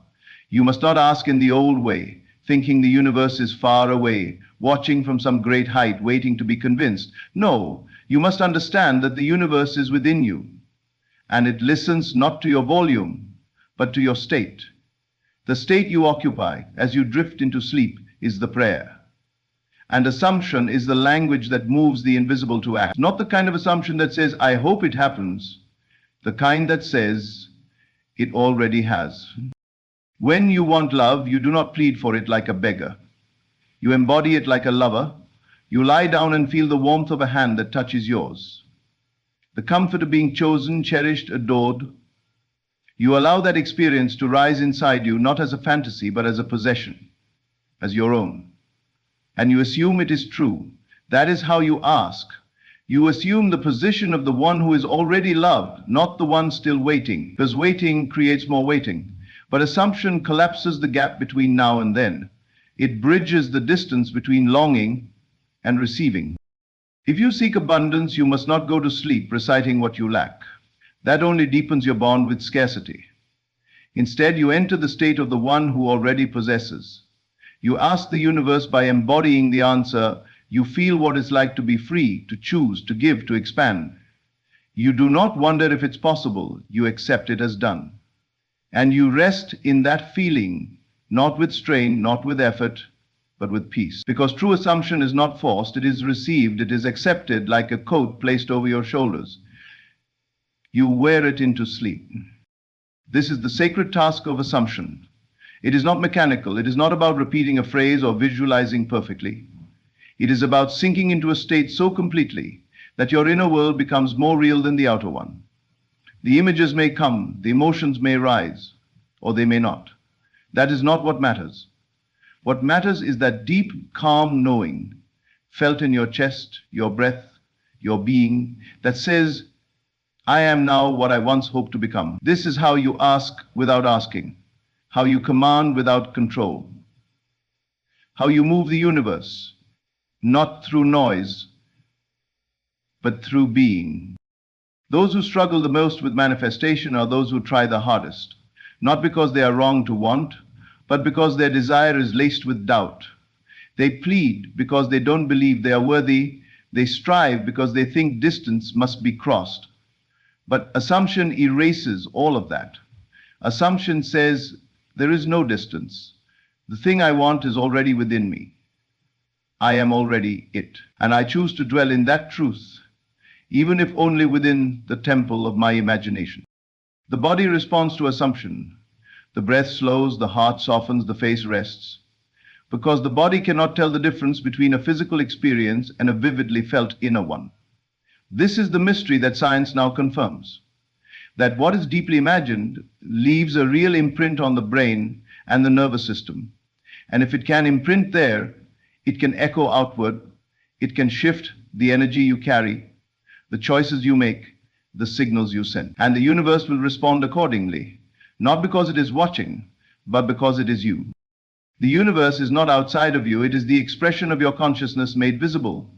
A: You must not ask in the old way, thinking the universe is far away, watching from some great height, waiting to be convinced. No, you must understand that the universe is within you, and it listens not to your volume, but to your state. The state you occupy as you drift into sleep is the prayer. And assumption is the language that moves the invisible to act. Not the kind of assumption that says, "I hope it happens," the kind that says, "It already has." When you want love, you do not plead for it like a beggar. You embody it like a lover. You lie down and feel the warmth of a hand that touches yours. The comfort of being chosen, cherished, adored. You allow that experience to rise inside you, not as a fantasy, but as a possession, as your own. And you assume it is true. That is how you ask. You assume the position of the one who is already loved, not the one still waiting, because waiting creates more waiting. But assumption collapses the gap between now and then. It bridges the distance between longing and receiving. If you seek abundance, you must not go to sleep reciting what you lack. That only deepens your bond with scarcity. Instead, you enter the state of the one who already possesses. You ask the universe by embodying the answer. You feel what it's like to be free, to choose, to give, to expand. You do not wonder if it's possible. You accept it as done. And you rest in that feeling, not with strain, not with effort, but with peace. Because true assumption is not forced, it is received, it is accepted like a coat placed over your shoulders. You wear it into sleep. This is the sacred task of assumption. It is not mechanical, it is not about repeating a phrase or visualizing perfectly. It is about sinking into a state so completely that your inner world becomes more real than the outer one. The images may come, the emotions may rise, or they may not. That is not what matters. What matters is that deep, calm knowing, felt in your chest, your breath, your being, that says, "I am now what I once hoped to become." This is how you ask without asking, how you command without control, how you move the universe, not through noise, but through being. Those who struggle the most with manifestation are those who try the hardest, not because they are wrong to want, but because their desire is laced with doubt. They plead because they don't believe they are worthy. They strive because they think distance must be crossed. But assumption erases all of that. Assumption says, there is no distance. The thing I want is already within me. I am already it. And I choose to dwell in that truth, even if only within the temple of my imagination. The body responds to assumption. The breath slows, the heart softens, the face rests. Because the body cannot tell the difference between a physical experience and a vividly felt inner one. This is the mystery that science now confirms. That what is deeply imagined leaves a real imprint on the brain and the nervous system. And if it can imprint there, it can echo outward. It can shift the energy you carry, the choices you make, the signals you send. And the universe will respond accordingly, not because it is watching, but because it is you. The universe is not outside of you, it is the expression of your consciousness made visible.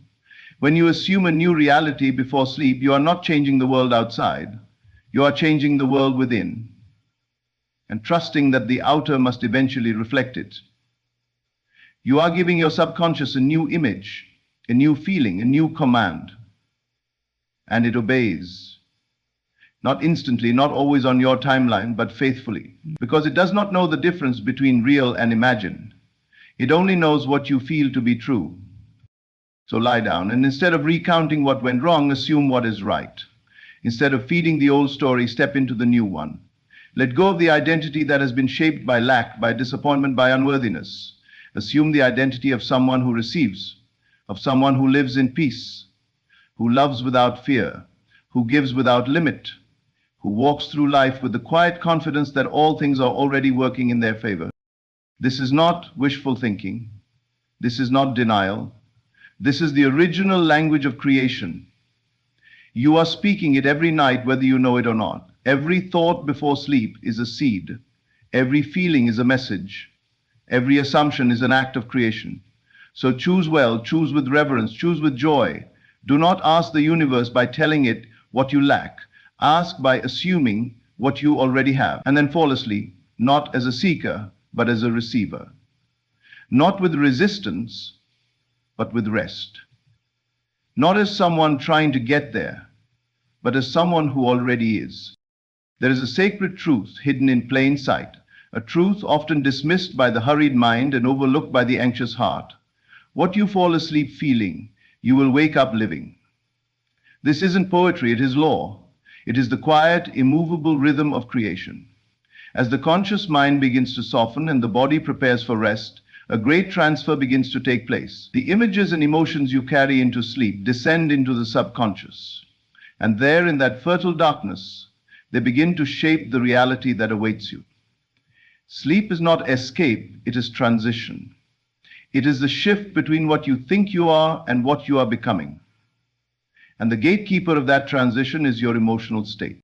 A: When you assume a new reality before sleep, you are not changing the world outside, you are changing the world within. and trusting that the outer must eventually reflect it. You are giving your subconscious a new image, a new feeling, a new command, and it obeys. Not instantly, not always on your timeline, but faithfully, because it does not know the difference between real and imagined. It only knows what you feel to be true. So lie down, and instead of recounting what went wrong, assume what is right. Instead of feeding the old story, step into the new one. Let go of the identity that has been shaped by lack, by disappointment, by unworthiness. Assume the identity of someone who receives, of someone who lives in peace, who loves without fear, who gives without limit, who walks through life with the quiet confidence that all things are already working in their favor. This is not wishful thinking. This is not denial. This is the original language of creation. You are speaking it every night, whether you know it or not. Every thought before sleep is a seed. Every feeling is a message. Every assumption is an act of creation. So choose well, choose with reverence, choose with joy. Do not ask the universe by telling it what you lack. Ask by assuming what you already have, and then fall asleep, not as a seeker, but as a receiver. Not with resistance, but with rest. Not as someone trying to get there, but as someone who already is. There is a sacred truth hidden in plain sight, a truth often dismissed by the hurried mind and overlooked by the anxious heart. What you fall asleep feeling, you will wake up living. This isn't poetry, it is law. It is the quiet, immovable rhythm of creation. As the conscious mind begins to soften and the body prepares for rest, a great transfer begins to take place. The images and emotions you carry into sleep descend into the subconscious. And there, in that fertile darkness, they begin to shape the reality that awaits you. Sleep is not escape, it is transition. It is the shift between what you think you are and what you are becoming. And the gatekeeper of that transition is your emotional state.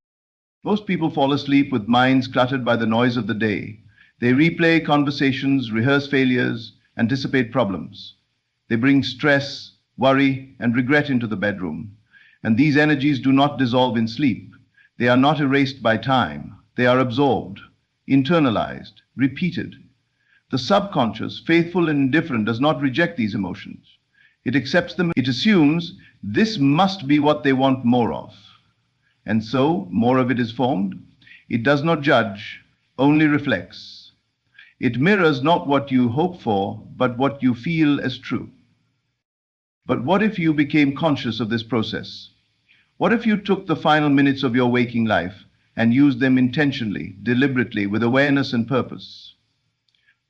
A: Most people fall asleep with minds cluttered by the noise of the day. They replay conversations, rehearse failures, anticipate problems. They bring stress, worry, and regret into the bedroom. And these energies do not dissolve in sleep. They are not erased by time. They are absorbed, internalized, repeated. The subconscious, faithful and indifferent, does not reject these emotions. It accepts them. It assumes this must be what they want more of. And so, more of it is formed. It does not judge, only reflects. It mirrors not what you hope for, but what you feel as true. But what if you became conscious of this process? What if you took the final minutes of your waking life and used them intentionally, deliberately, with awareness and purpose?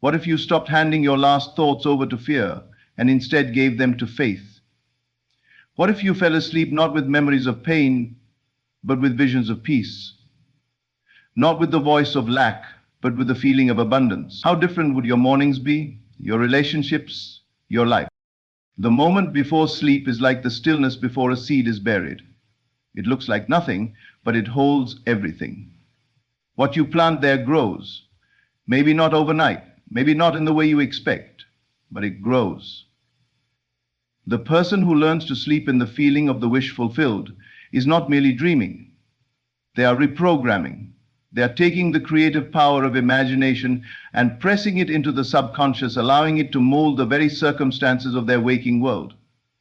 A: What if you stopped handing your last thoughts over to fear and instead gave them to faith? What if you fell asleep not with memories of pain, but with visions of peace? Not with the voice of lack, but with the feeling of abundance. How different would your mornings be, your relationships, your life? The moment before sleep is like the stillness before a seed is buried. It looks like nothing, but it holds everything. What you plant there grows. Maybe not overnight, maybe not in the way you expect, but it grows. The person who learns to sleep in the feeling of the wish fulfilled is not merely dreaming. They are reprogramming. They are taking the creative power of imagination and pressing it into the subconscious, allowing it to mold the very circumstances of their waking world.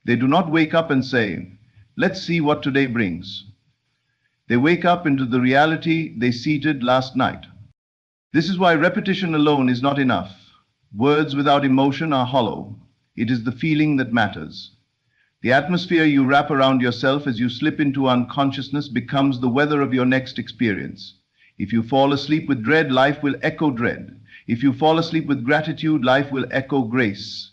A: They do not wake up and say, "Let's see what today brings." They wake up into the reality they seeded last night. This is why repetition alone is not enough. Words without emotion are hollow. It is the feeling that matters. The atmosphere you wrap around yourself as you slip into unconsciousness becomes the weather of your next experience. If you fall asleep with dread, life will echo dread. If you fall asleep with gratitude, life will echo grace.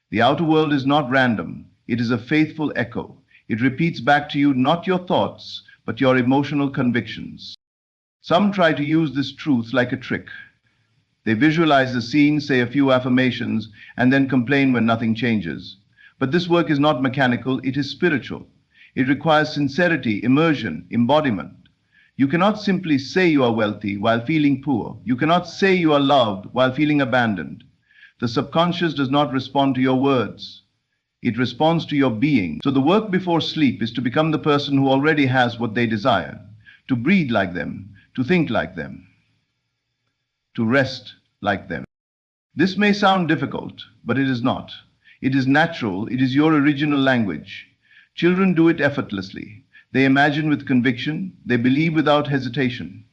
A: The outer world is not random. It is a faithful echo. It repeats back to you not your thoughts, but your emotional convictions. Some try to use this truth like a trick. They visualize the scene, say a few affirmations, and then complain when nothing changes. But this work is not mechanical, it is spiritual. It requires sincerity, immersion, embodiment. You cannot simply say you are wealthy while feeling poor. You cannot say you are loved while feeling abandoned. The subconscious does not respond to your words. It responds to your being. So the work before sleep is to become the person who already has what they desire, to breathe like them, to think like them. to rest like them. This may sound difficult, but it is not. It is natural. It is your original language. Children do it effortlessly. They imagine with conviction. They believe without hesitation.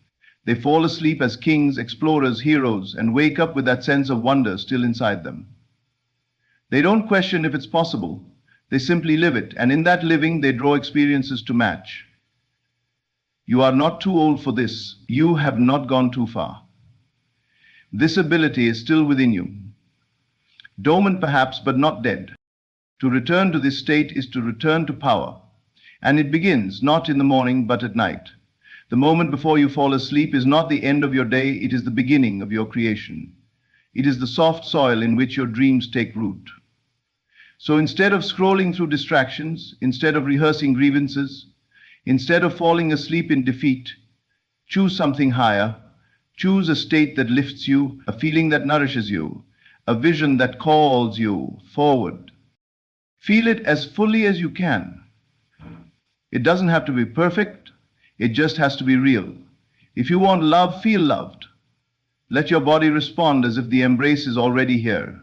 A: They fall asleep as kings, explorers, heroes, and wake up with that sense of wonder still inside them. They don't question if it's possible. They simply live it, and in that living, they draw experiences to match. You are not too old for this. You have not gone too far. This ability is still within you. Dormant perhaps, but not dead. To return to this state is to return to power. And it begins not in the morning, but at night. The moment before you fall asleep is not the end of your day, it is the beginning of your creation. It is the soft soil in which your dreams take root. So instead of scrolling through distractions, instead of rehearsing grievances, instead of falling asleep in defeat, choose something higher. Choose a state that lifts you, a feeling that nourishes you, a vision that calls you forward. Feel it as fully as you can. It doesn't have to be perfect. It just has to be real. If you want love, feel loved. Let your body respond as if the embrace is already here.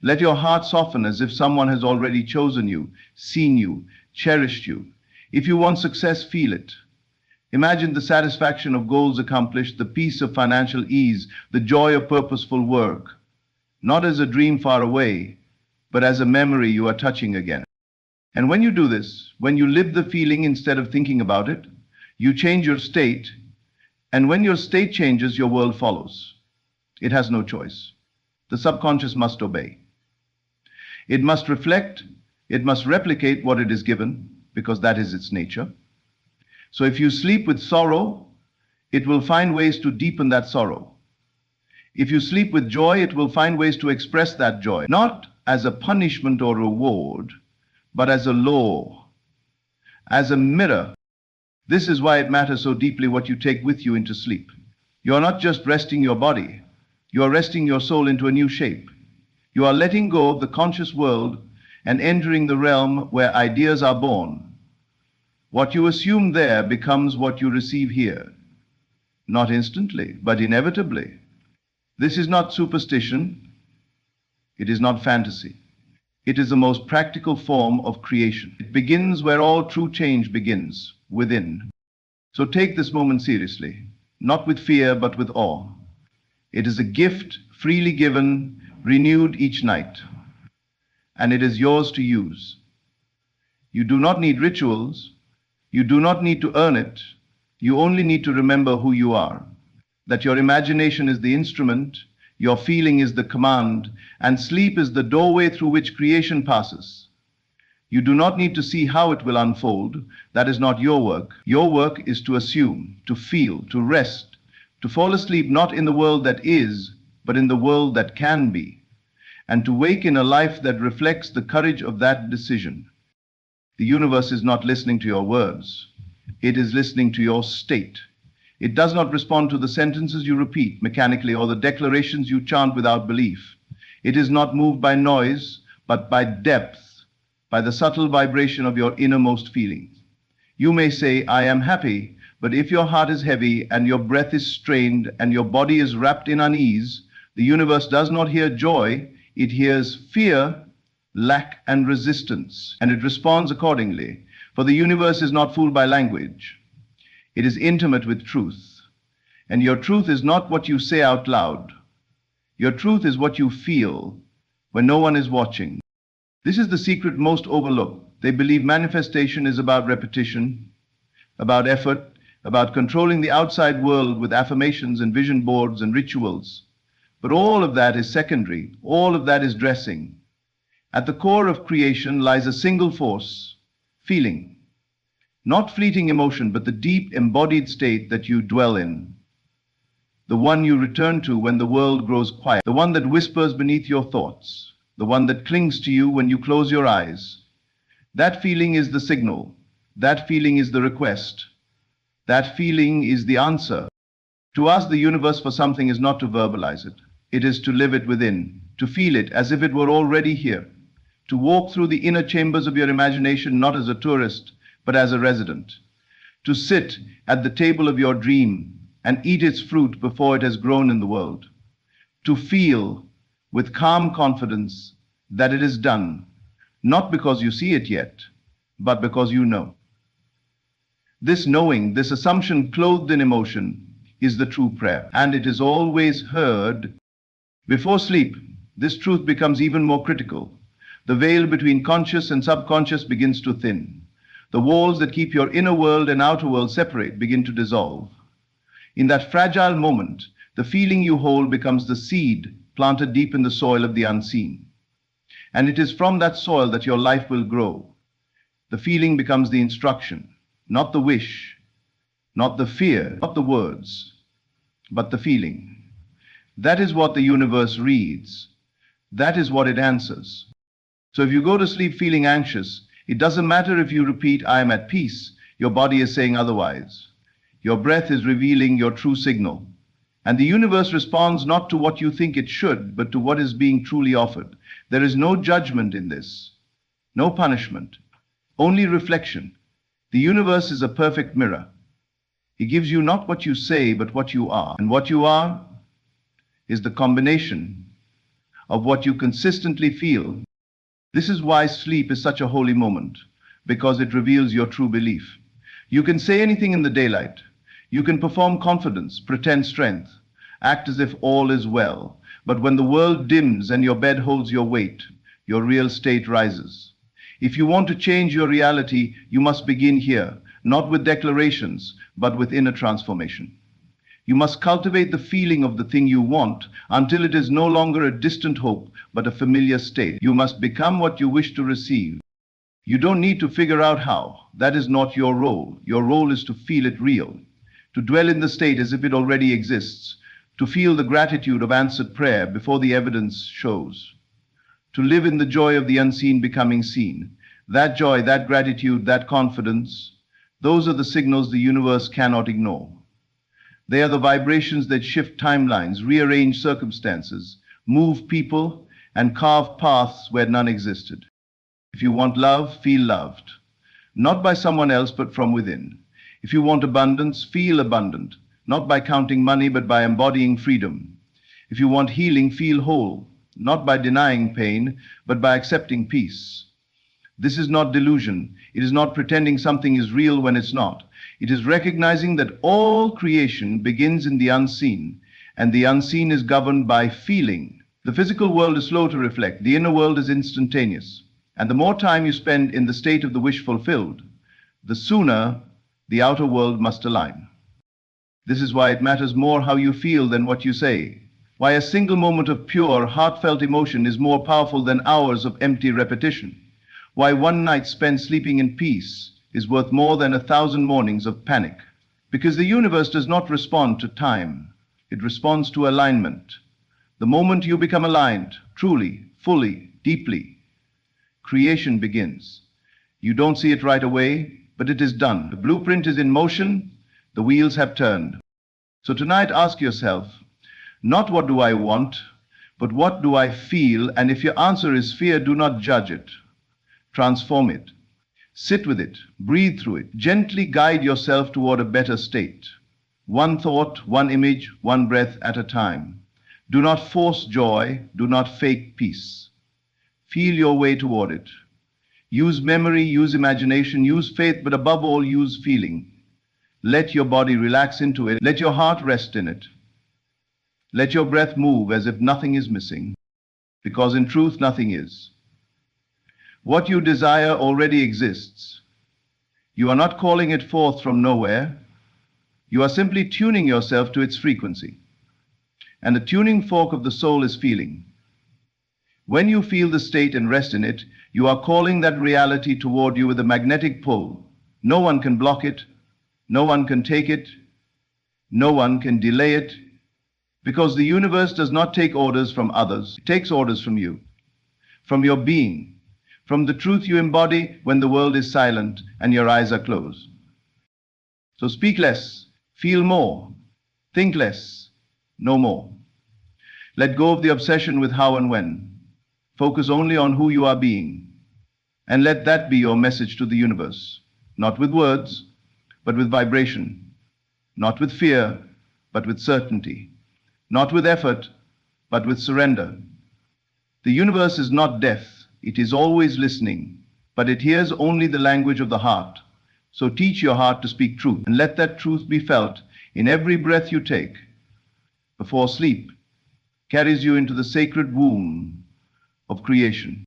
A: Let your heart soften as if someone has already chosen you, seen you, cherished you. If you want success, feel it. Imagine the satisfaction of goals accomplished, the peace of financial ease, the joy of purposeful work. Not as a dream far away, but as a memory you are touching again. And when you do this, when you live the feeling instead of thinking about it, you change your state, and when your state changes, your world follows. It has no choice. The subconscious must obey. It must reflect, it must replicate what it is given, because that is its nature. So if you sleep with sorrow, it will find ways to deepen that sorrow. If you sleep with joy, it will find ways to express that joy, not as a punishment or reward, but as a law, as a mirror. This is why it matters so deeply what you take with you into sleep. You are not just resting your body, you are resting your soul into a new shape. You are letting go of the conscious world and entering the realm where ideas are born. What you assume there becomes what you receive here. Not instantly, but inevitably. This is not superstition. It is not fantasy. It is the most practical form of creation. It begins where all true change begins, within. So take this moment seriously, not with fear, but with awe. It is a gift freely given, renewed each night, and it is yours to use. You do not need rituals. You do not need to earn it. You only need to remember who you are, that your imagination is the instrument, your feeling is the command, and sleep is the doorway through which creation passes. You do not need to see how it will unfold. That is not your work. Your work is to assume, to feel, to rest, to fall asleep not in the world that is, but in the world that can be, and to wake in a life that reflects the courage of that decision. The universe is not listening to your words. It is listening to your state. It does not respond to the sentences you repeat mechanically or the declarations you chant without belief. It is not moved by noise, but by depth, by the subtle vibration of your innermost feelings. You may say, I am happy, but if your heart is heavy and your breath is strained and your body is wrapped in unease, the universe does not hear joy, it hears fear, lack, and resistance, and it responds accordingly. For the universe is not fooled by language. It is intimate with truth. And your truth is not what you say out loud. Your truth is what you feel when no one is watching. This is the secret most overlooked. They believe manifestation is about repetition, about effort, about controlling the outside world with affirmations and vision boards and rituals. But all of that is secondary. All of that is dressing. At the core of creation lies a single force, feeling. Not fleeting emotion, but the deep embodied state that you dwell in. The one you return to when the world grows quiet. The one that whispers beneath your thoughts. The one that clings to you when you close your eyes. That feeling is the signal. That feeling is the request. That feeling is the answer. To ask the universe for something is not to verbalize it. It is to live it within, to feel it as if it were already here. To walk through the inner chambers of your imagination not as a tourist, but as a resident. To sit at the table of your dream, and eat its fruit before it has grown in the world. To feel with calm confidence that it is done, not because you see it yet, but because you know. This knowing, this assumption clothed in emotion, is the true prayer, and it is always heard. Before sleep, this truth becomes even more critical. The veil between conscious and subconscious begins to thin. The walls that keep your inner world and outer world separate begin to dissolve. In that fragile moment, the feeling you hold becomes the seed planted deep in the soil of the unseen. And it is from that soil that your life will grow. The feeling becomes the instruction, not the wish, not the fear, not the words, but the feeling. That is what the universe reads. That is what it answers. So if you go to sleep feeling anxious, it doesn't matter if you repeat, "I am at peace," your body is saying otherwise. Your breath is revealing your true signal. And the universe responds not to what you think it should, but to what is being truly offered. There is no judgment in this, no punishment, only reflection. The universe is a perfect mirror. It gives you not what you say, but what you are. And what you are is the combination of what you consistently feel. This is why sleep is such a holy moment, because it reveals your true belief. You can say anything in the daylight. You can perform confidence, pretend strength, act as if all is well. But when the world dims and your bed holds your weight, your real state rises. If you want to change your reality, you must begin here, not with declarations, but with inner transformation. You must cultivate the feeling of the thing you want until it is no longer a distant hope, but a familiar state. You must become what you wish to receive. You don't need to figure out how. That is not your role. Your role is to feel it real, to dwell in the state as if it already exists, to feel the gratitude of answered prayer before the evidence shows, to live in the joy of the unseen becoming seen. That joy, that gratitude, that confidence, those are the signals the universe cannot ignore. They are the vibrations that shift timelines, rearrange circumstances, move people, and carve paths where none existed. If you want love, feel loved, not by someone else, but from within. If you want abundance, feel abundant, not by counting money, but by embodying freedom. If you want healing, feel whole, not by denying pain, but by accepting peace. This is not delusion. It is not pretending something is real when it's not. It is recognizing that all creation begins in the unseen, and the unseen is governed by feeling. The physical world is slow to reflect. The inner world is instantaneous. And the more time you spend in the state of the wish fulfilled, the sooner the outer world must align. This is why it matters more how you feel than what you say. Why a single moment of pure, heartfelt emotion is more powerful than hours of empty repetition. Why one night spent sleeping in peace is worth more than 1,000 mornings of panic. Because the universe does not respond to time. It responds to alignment. The moment you become aligned, truly, fully, deeply, creation begins. You don't see it right away, but it is done. The blueprint is in motion. The wheels have turned. So tonight ask yourself, not what do I want, but what do I feel? And if your answer is fear, do not judge it. Transform it. Sit with it. Breathe through it. Gently guide yourself toward a better state. One thought, one image, one breath at a time. Do not force joy. Do not fake peace. Feel your way toward it. Use memory, use imagination, use faith, but above all, use feeling. Let your body relax into it. Let your heart rest in it. Let your breath move as if nothing is missing, because in truth, nothing is. What you desire already exists. You are not calling it forth from nowhere. You are simply tuning yourself to its frequency. And the tuning fork of the soul is feeling. When you feel the state and rest in it, you are calling that reality toward you with a magnetic pull. No one can block it. No one can take it. No one can delay it. Because the universe does not take orders from others. It takes orders from you, from your being, from the truth you embody when the world is silent and your eyes are closed. So speak less, feel more, think less, no more. Let go of the obsession with how and when. Focus only on who you are being. And let that be your message to the universe. Not with words, but with vibration. Not with fear, but with certainty. Not with effort, but with surrender. The universe is not deaf. It is always listening, but it hears only the language of the heart. So teach your heart to speak truth, and let that truth be felt in every breath you take. Before sleep carries you into the sacred womb of creation.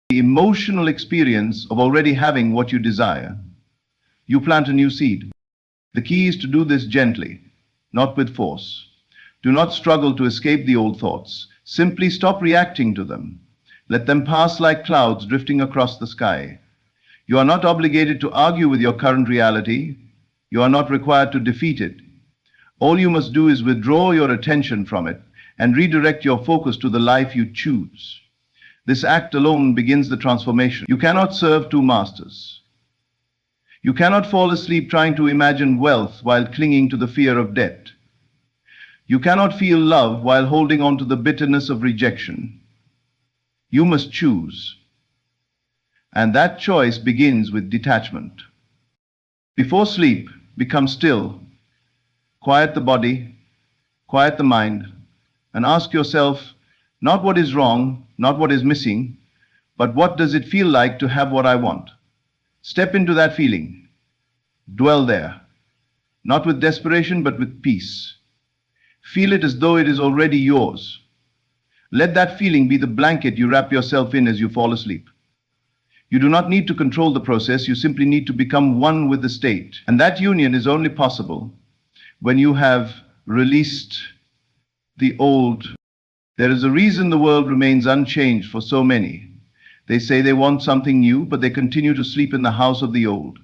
A: The emotional experience of already having what you desire. You plant a new seed. The key is to do this gently, not with force. Do not struggle to escape the old thoughts. Simply stop reacting to them. Let them pass like clouds drifting across the sky. You are not obligated to argue with your current reality. You are not required to defeat it. All you must do is withdraw your attention from it and redirect your focus to the life you choose. This act alone begins the transformation. You cannot serve two masters. You cannot fall asleep trying to imagine wealth while clinging to the fear of debt. You cannot feel love while holding on to the bitterness of rejection. You must choose. And that choice begins with detachment. Before sleep, become still. Quiet the body, quiet the mind, and ask yourself, not what is wrong, not what is missing, but what does it feel like to have what I want? Step into that feeling. Dwell there, not with desperation, but with peace. Feel it as though it is already yours. Let that feeling be the blanket you wrap yourself in as you fall asleep. You do not need to control the process, you simply need to become one with the state. And that union is only possible when you have released the old. There is a reason the world remains unchanged for so many. They say they want something new, but they continue to sleep in the house of the old.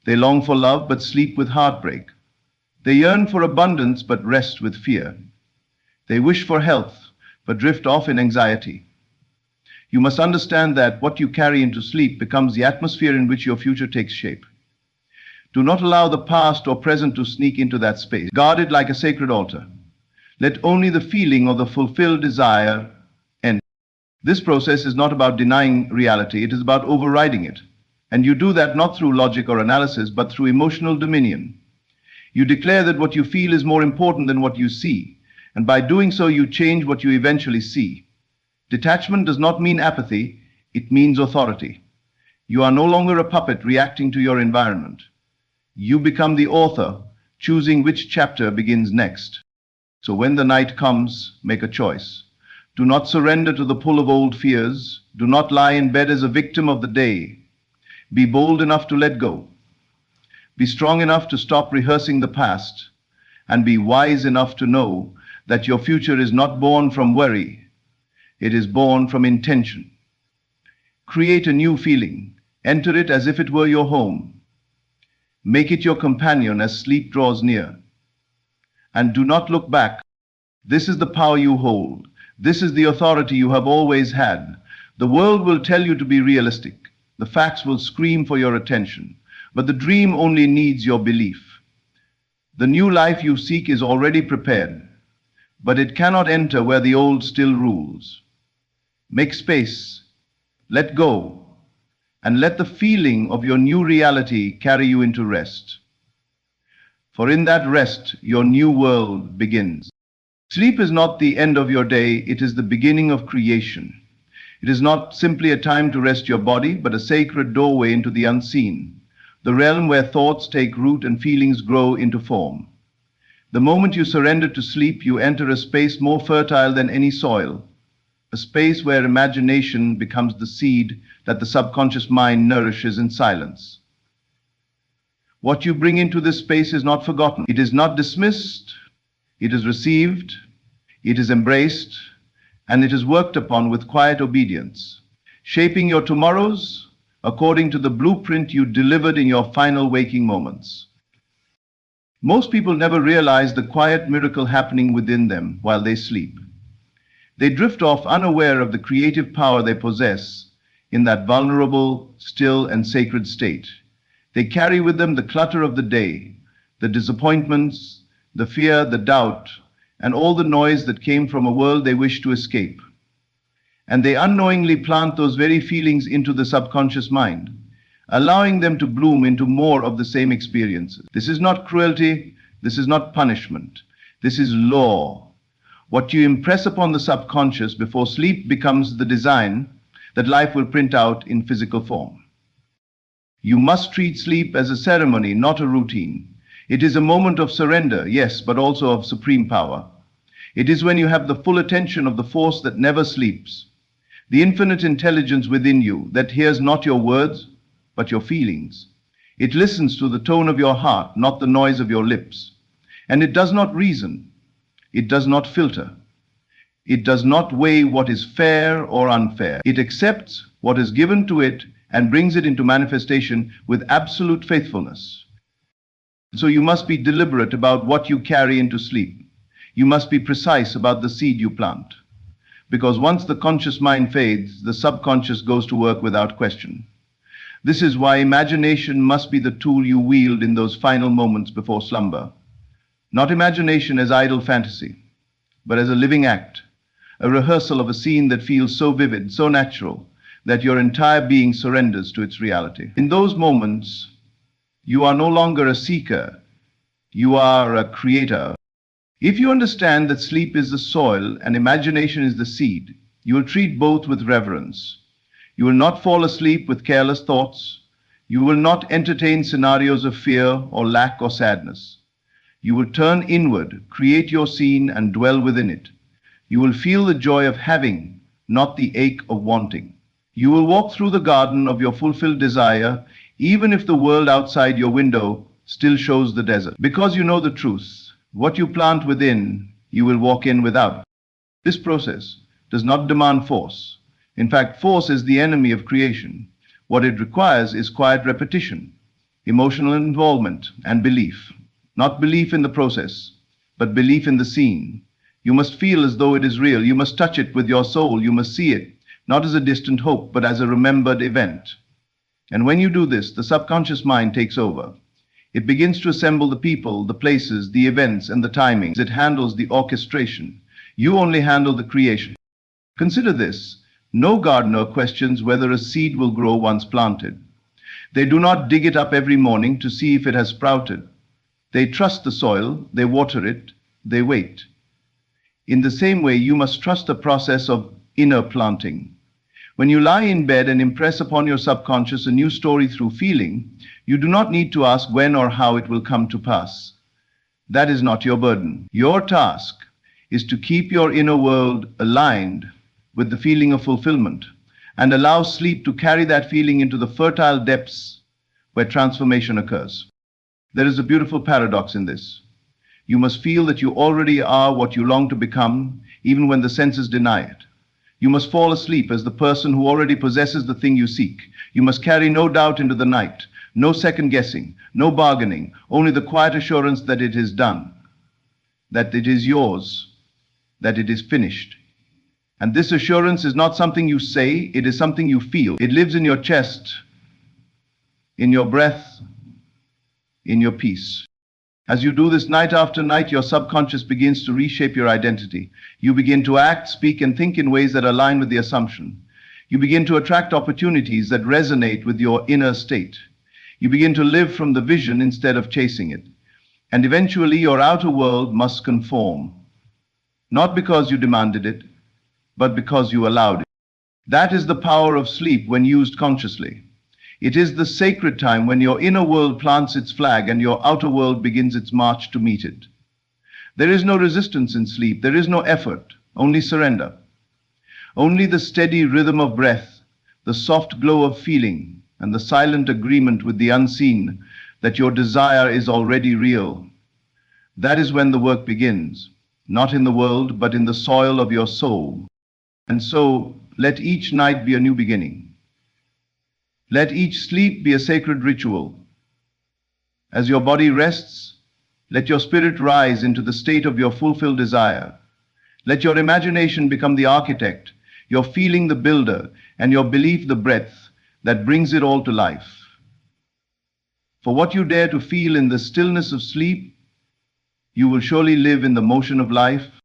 A: They long for love, but sleep with heartbreak. They yearn for abundance, but rest with fear. They wish for health, but drift off in anxiety. You must understand that what you carry into sleep becomes the atmosphere in which your future takes shape. Do not allow the past or present to sneak into that space. Guard it like a sacred altar. Let only the feeling of the fulfilled desire enter. This process is not about denying reality, it is about overriding it. And you do that not through logic or analysis, but through emotional dominion. You declare that what you feel is more important than what you see, and by doing so you change what you eventually see. Detachment does not mean apathy, it means authority. You are no longer a puppet reacting to your environment. You become the author, choosing which chapter begins next. So when the night comes, make a choice. Do not surrender to the pull of old fears. Do not lie in bed as a victim of the day. Be bold enough to let go. Be strong enough to stop rehearsing the past, and be wise enough to know that your future is not born from worry. It is born from intention. Create a new feeling. Enter it as if it were your home. Make it your companion as sleep draws near. And do not look back. This is the power you hold. This is the authority you have always had. The world will tell you to be realistic. The facts will scream for your attention. But the dream only needs your belief. The new life you seek is already prepared, but it cannot enter where the old still rules. Make space, let go, and let the feeling of your new reality carry you into rest. For in that rest, your new world begins. Sleep is not the end of your day, it is the beginning of creation. It is not simply a time to rest your body, but a sacred doorway into the unseen, the realm where thoughts take root and feelings grow into form. The moment you surrender to sleep, you enter a space more fertile than any soil, a space where imagination becomes the seed that the subconscious mind nourishes in silence. What you bring into this space is not forgotten. It is not dismissed. It is received. It is embraced. And it is worked upon with quiet obedience, shaping your tomorrows according to the blueprint you delivered in your final waking moments. Most people never realize the quiet miracle happening within them while they sleep. They drift off unaware of the creative power they possess in that vulnerable, still, and sacred state. They carry with them the clutter of the day, the disappointments, the fear, the doubt, and all the noise that came from a world they wish to escape. And they unknowingly plant those very feelings into the subconscious mind, allowing them to bloom into more of the same experiences. This is not cruelty. This is not punishment. This is law. What you impress upon the subconscious before sleep becomes the design that life will print out in physical form. You must treat sleep as a ceremony, not a routine. It is a moment of surrender, yes, but also of supreme power. It is when you have the full attention of the force that never sleeps, the infinite intelligence within you that hears not your words, but your feelings. It listens to the tone of your heart, not the noise of your lips. And it does not reason. It does not filter. It does not weigh what is fair or unfair. It accepts what is given to it and brings it into manifestation with absolute faithfulness. So you must be deliberate about what you carry into sleep. You must be precise about the seed you plant. Because once the conscious mind fades, the subconscious goes to work without question. This is why imagination must be the tool you wield in those final moments before slumber. Not imagination as idle fantasy, but as a living act, a rehearsal of a scene that feels so vivid, so natural, that your entire being surrenders to its reality. In those moments, you are no longer a seeker, you are a creator. If you understand that sleep is the soil and imagination is the seed, you will treat both with reverence. You will not fall asleep with careless thoughts. You will not entertain scenarios of fear or lack or sadness. You will turn inward, create your scene, and dwell within it. You will feel the joy of having, not the ache of wanting. You will walk through the garden of your fulfilled desire, even if the world outside your window still shows the desert. Because you know the truth, what you plant within, you will walk in without. This process does not demand force. In fact, force is the enemy of creation. What it requires is quiet repetition, emotional involvement, and belief. Not belief in the process, but belief in the scene. You must feel as though it is real. You must touch it with your soul. You must see it, not as a distant hope, but as a remembered event. And when you do this, the subconscious mind takes over. It begins to assemble the people, the places, the events, and the timings. It handles the orchestration. You only handle the creation. Consider this. No gardener questions whether a seed will grow once planted. They do not dig it up every morning to see if it has sprouted. They trust the soil, they water it, they wait. In the same way, you must trust the process of inner planting. When you lie in bed and impress upon your subconscious a new story through feeling, you do not need to ask when or how it will come to pass. That is not your burden. Your task is to keep your inner world aligned with the feeling of fulfillment and allow sleep to carry that feeling into the fertile depths where transformation occurs. There is a beautiful paradox in this. You must feel that you already are what you long to become, even when the senses deny it. You must fall asleep as the person who already possesses the thing you seek. You must carry no doubt into the night, no second guessing, no bargaining, only the quiet assurance that it is done, that it is yours, that it is finished. And this assurance is not something you say, it is something you feel. It lives in your chest, in your breath, in your peace. As you do this night after night, your subconscious begins to reshape your identity. You begin to act, speak, and think in ways that align with the assumption. You begin to attract opportunities that resonate with your inner state. You begin to live from the vision instead of chasing it. And eventually, your outer world must conform. Not because you demanded it, but because you allowed it. That is the power of sleep when used consciously. It is the sacred time when your inner world plants its flag and your outer world begins its march to meet it. There is no resistance in sleep. There is no effort, only surrender. Only the steady rhythm of breath, the soft glow of feeling, and the silent agreement with the unseen that your desire is already real. That is when the work begins, not in the world, but in the soil of your soul. And so, let each night be a new beginning. Let each sleep be a sacred ritual. As your body rests, let your spirit rise into the state of your fulfilled desire. Let your imagination become the architect, your feeling the builder, and your belief the breath that brings it all to life. For what you dare to feel in the stillness of sleep, you will surely live in the motion of life,